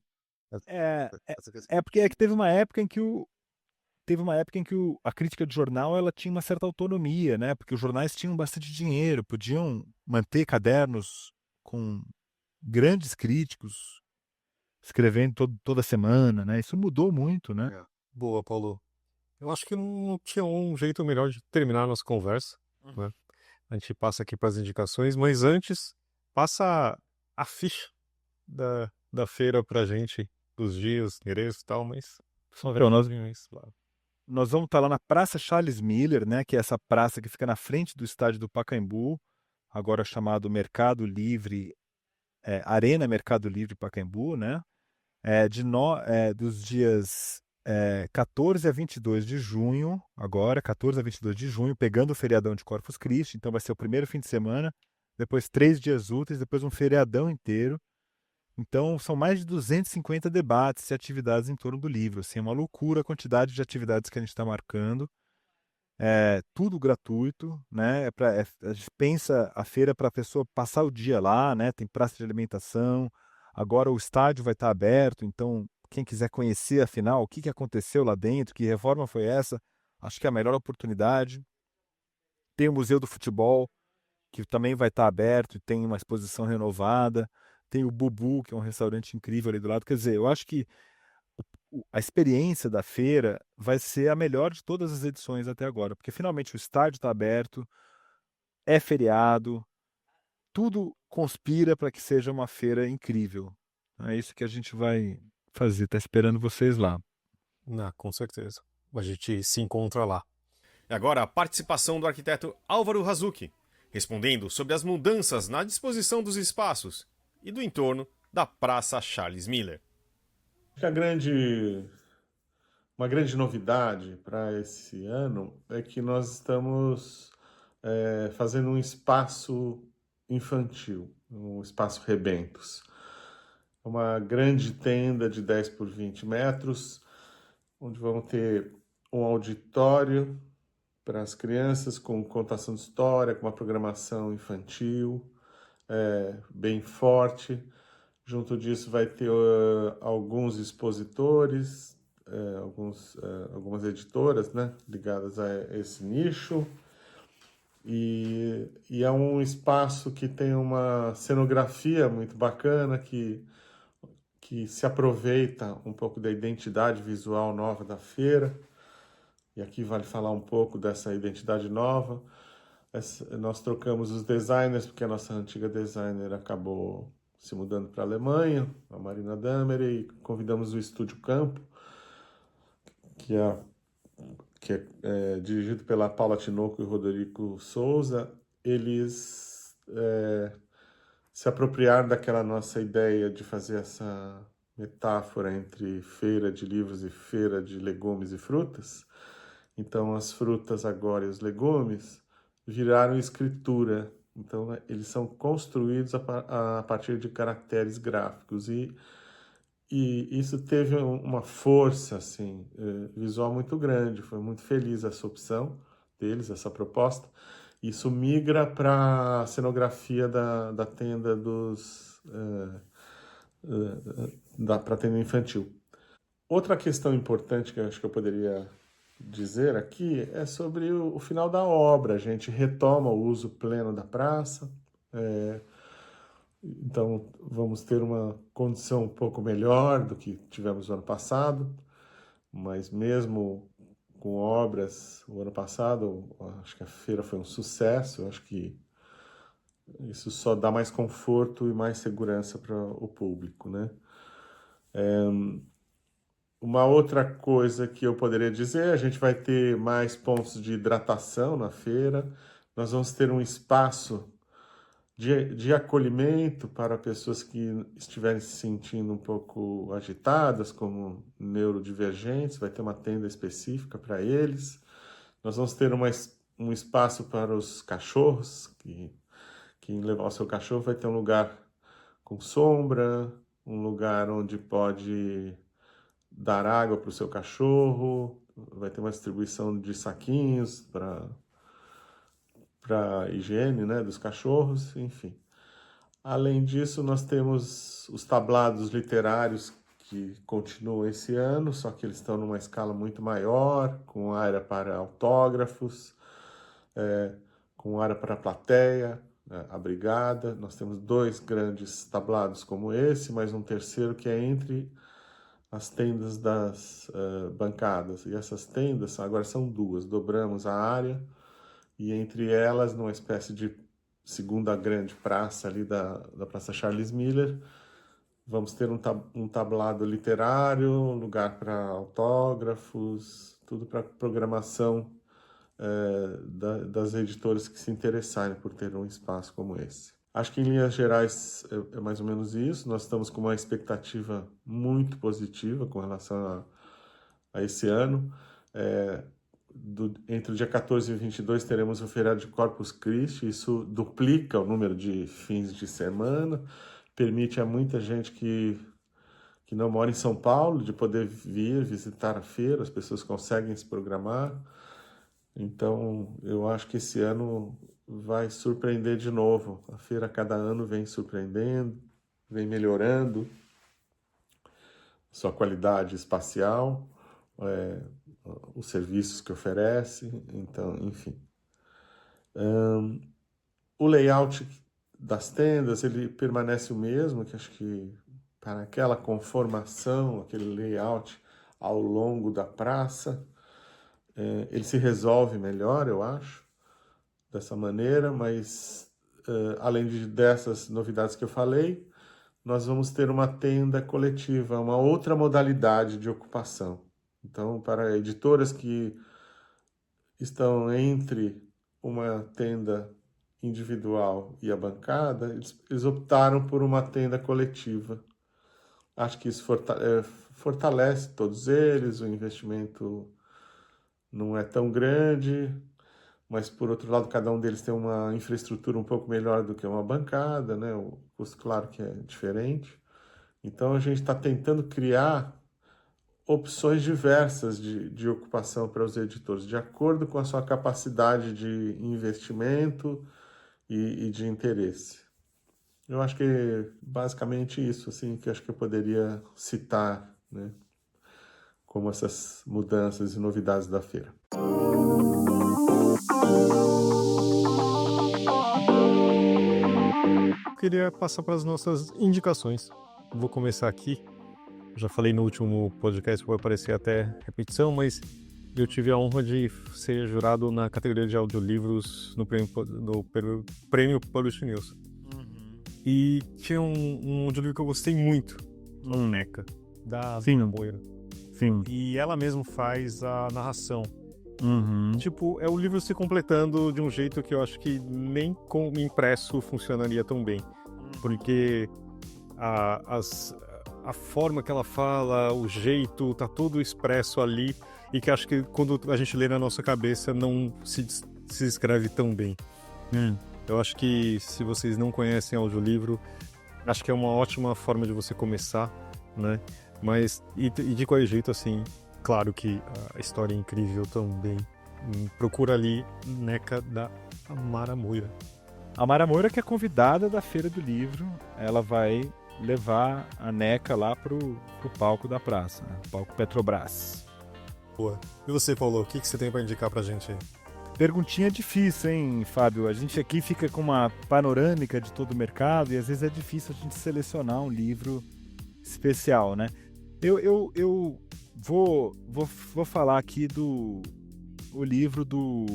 É, é, Essa questão. é porque é que teve uma época em que a crítica de jornal ela tinha uma certa autonomia, né? Porque os jornais tinham bastante dinheiro, podiam manter cadernos com grandes críticos escrevendo toda semana, né? Isso mudou muito, né? Boa, Paulo. Eu acho que não tinha um jeito melhor de terminar a nossa conversa, né? A gente passa aqui para as indicações, mas antes, passa a ficha da feira pra gente, dos dias, endereço e tal, mas só ver Então, as nós, reuniões lá. nós vamos estar lá na Praça Charles Miller, né? Que é essa praça que fica na frente do estádio do Pacaembu, agora chamado Mercado Livre, Arena Mercado Livre Pacaembu, né? Dos dias 14 a 22 de junho, agora, 14 a 22 de junho, pegando o feriadão de Corpus Christi, então vai ser o primeiro fim de semana, depois 3 dias úteis, depois um feriadão inteiro. Então são mais de 250 debates e atividades em torno do livro. Assim, é uma loucura a quantidade de atividades que a gente está marcando. É tudo gratuito, né? A gente pensa a feira para a pessoa passar o dia lá, né? Tem praça de alimentação. Agora o estádio vai estar aberto, então quem quiser conhecer, afinal, o que aconteceu lá dentro, que reforma foi essa, acho que é a melhor oportunidade. Tem o Museu do Futebol, que também vai estar aberto e tem uma exposição renovada. Tem o Bubu, que é um restaurante incrível ali do lado. Quer dizer, eu acho que a experiência da feira vai ser a melhor de todas as edições até agora, porque finalmente o estádio está aberto, é feriado, tudo conspira para que seja uma feira incrível. É isso que a gente vai fazer, tá esperando vocês lá. Com certeza. A gente se encontra lá. E agora a participação do arquiteto Álvaro Hazuki, respondendo sobre as mudanças na disposição dos espaços e do entorno da Praça Charles Miller. Acho que uma grande novidade para esse ano é que nós estamos fazendo um espaço infantil, um espaço Rebentos. Uma grande tenda de 10 por 20 metros, onde vamos ter um auditório para as crianças com contação de história, com uma programação infantil bem forte. Junto disso vai ter alguns expositores, algumas editoras, né, ligadas a esse nicho. E é um espaço que tem uma cenografia muito bacana, que se aproveita um pouco da identidade visual nova da feira. E aqui vale falar um pouco dessa identidade nova. Nós trocamos os designers, porque a nossa antiga designer acabou se mudando para a Alemanha, a Marina Damer, e convidamos o Estúdio Campo, que é dirigido pela Paula Tinoco e Rodrigo Souza. Eles se apropriaram daquela nossa ideia de fazer essa metáfora entre feira de livros e feira de legumes e frutas. Então, as frutas agora e os legumes viraram escritura. Então, eles são construídos a partir de caracteres gráficos. E isso teve uma força assim, visual muito grande. Foi muito feliz essa opção deles, essa proposta. Isso migra para a cenografia da tenda para a tenda infantil. Outra questão importante que eu acho que eu poderia dizer aqui é sobre o final da obra. A gente retoma o uso pleno da praça, então vamos ter uma condição um pouco melhor do que tivemos no ano passado, mas mesmo com obras o ano passado, acho que a feira foi um sucesso. Eu acho que isso só dá mais conforto e mais segurança para o público, né? Uma outra coisa que eu poderia dizer, a gente vai ter mais pontos de hidratação na feira, nós vamos ter um espaço de acolhimento para pessoas que estiverem se sentindo um pouco agitadas, como neurodivergentes, vai ter uma tenda específica para eles. Nós vamos ter um espaço para os cachorros, que quem levar o seu cachorro vai ter um lugar com sombra, um lugar onde pode dar água para o seu cachorro, vai ter uma distribuição de saquinhos para higiene, né, dos cachorros, enfim. Além disso, nós temos os tablados literários que continuam esse ano, só que eles estão numa escala muito maior, com área para autógrafos, com área para plateia, abrigada. Nós temos 2 grandes tablados como esse, mais um terceiro que é entre as tendas das bancadas. E essas tendas agora são 2, dobramos a área, e entre elas, numa espécie de segunda grande praça ali da Praça Charles Miller, vamos ter um tablado literário, um lugar para autógrafos, tudo para programação das editoras que se interessarem por ter um espaço como esse. Acho que em linhas gerais é mais ou menos isso. Nós estamos com uma expectativa muito positiva com relação a esse ano. Entre o dia 14 e 22 teremos o feriado de Corpus Christi. Isso duplica o número de fins de semana, permite a muita gente que não mora em São Paulo de poder vir visitar a feira. As pessoas conseguem se programar. Então, eu acho que esse ano vai surpreender de novo. A feira, a cada ano, vem surpreendendo, vem melhorando sua qualidade espacial, os serviços que oferece, então, enfim. O layout das tendas, ele permanece o mesmo, que acho que para aquela conformação, aquele layout ao longo da praça, ele se resolve melhor, eu acho, dessa maneira, mas além dessas novidades que eu falei, nós vamos ter uma tenda coletiva, uma outra modalidade de ocupação. Então, para editoras que estão entre uma tenda individual e a bancada, eles optaram por uma tenda coletiva. Acho que isso fortalece todos eles, o investimento não é tão grande, mas por outro lado, cada um deles tem uma infraestrutura um pouco melhor do que uma bancada, né? O custo, claro que é diferente. Então a gente está tentando criar opções diversas de ocupação para os editores, de acordo com a sua capacidade de investimento e de interesse. Eu acho que basicamente isso, assim, que eu acho que eu poderia citar, né, como essas mudanças e novidades da feira. Eu queria passar para as nossas indicações. Vou começar aqui. Já falei no último podcast, pode parecer até repetição, mas eu tive a honra de ser jurado na categoria de audiolivros no prêmio Publish News. E tinha um audiolivro que eu gostei muito, a NECA, da Ana Moira. Sim. E ela mesma faz a narração. Tipo, é o livro se completando de um jeito que eu acho que nem com impresso funcionaria tão bem. Porque a forma que ela fala, o jeito, tá todo expresso ali, e que acho que quando a gente lê na nossa cabeça não se escreve tão bem. Eu acho que se vocês não conhecem audiolivro, acho que é uma ótima forma de você começar, né? Mas, e de qualquer jeito, assim, claro que a história é incrível também. Procura ali NECA da Amara Moira. A Amara Moira, que é convidada da Feira do Livro, ela vai levar a NECA lá pro palco da praça, né? Palco Petrobras. Boa. E você, Paulo, o que você tem para indicar pra gente aí? Perguntinha difícil, hein, Fábio? A gente aqui fica com uma panorâmica de todo o mercado e às vezes é difícil a gente selecionar um livro especial, né? Eu vou falar aqui do livro do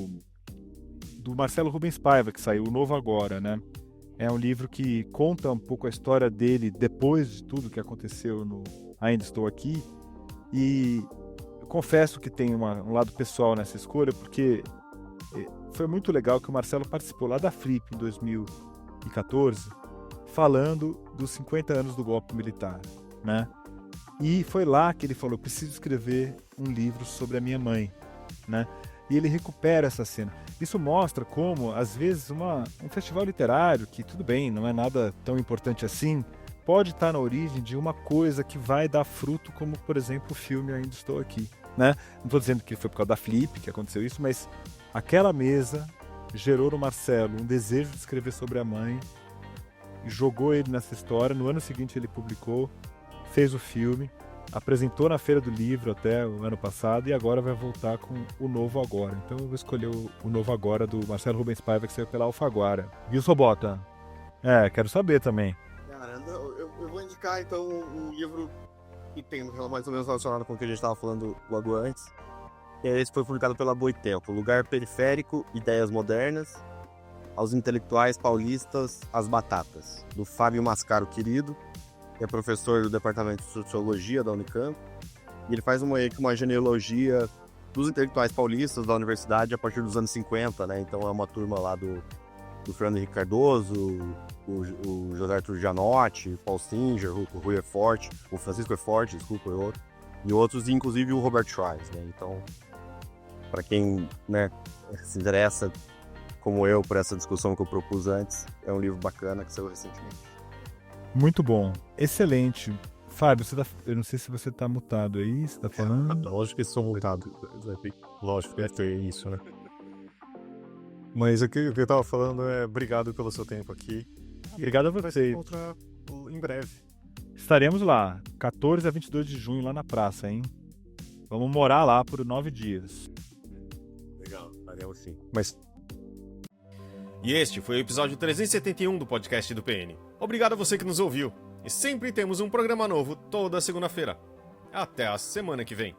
Marcelo Rubens Paiva, que saiu, O Novo Agora, né? É um livro que conta um pouco a história dele depois de tudo que aconteceu no Ainda Estou Aqui. E eu confesso que tem um lado pessoal nessa escolha, porque foi muito legal que o Marcelo participou lá da Flip em 2014, falando dos 50 anos do golpe militar, né? E foi lá que ele falou, preciso escrever um livro sobre a minha mãe, né? E ele recupera essa cena. Isso mostra como, às vezes, um festival literário, que tudo bem, não é nada tão importante assim, pode estar na origem de uma coisa que vai dar fruto, como, por exemplo, o filme Ainda Estou Aqui, né? Não estou dizendo que foi por causa da Flip que aconteceu isso, mas aquela mesa gerou no Marcelo um desejo de escrever sobre a mãe, e jogou ele nessa história. No ano seguinte ele publicou, fez o filme, apresentou na Feira do Livro até o ano passado e agora vai voltar com O Novo Agora. Então eu vou escolher o Novo Agora do Marcelo Rubens Paiva, que saiu pela Alfaguara. Viu, Sobota? Quero saber também. Cara, eu vou indicar então um livro que tem mais ou menos relacionado com o que a gente estava falando logo antes. Esse foi publicado pela Boitempo, Lugar Periférico, Ideias Modernas, aos intelectuais paulistas, as batatas, do Fábio Mascaro Querido, que é professor do Departamento de Sociologia da Unicamp, e ele faz uma genealogia dos intelectuais paulistas da universidade a partir dos anos 50, né? Então é uma turma lá do Fernando Henrique Cardoso, o José Arthur Gianotti, o Paul Singer, o Rui Efort, o Francisco Efort, desculpa, e outros, inclusive o Robert Schweitzer, né? Então, para quem, né, se interessa, como eu, por essa discussão que eu propus antes, é um livro bacana que saiu recentemente. Muito bom, excelente. Fábio, eu não sei se você tá mutado aí, você tá falando? Lógico que sou mutado. Lógico que é isso, né? Mas o que eu tava falando é obrigado pelo seu tempo aqui. Obrigado a você. Vai se encontrar em breve. Estaremos lá, 14 a 22 de junho, lá na praça, hein? Vamos morar lá por 9 dias. Legal, valeu sim. Mas E este foi o episódio 371 do podcast do PN. Obrigado a você que nos ouviu. E sempre temos um programa novo toda segunda-feira. Até a semana que vem.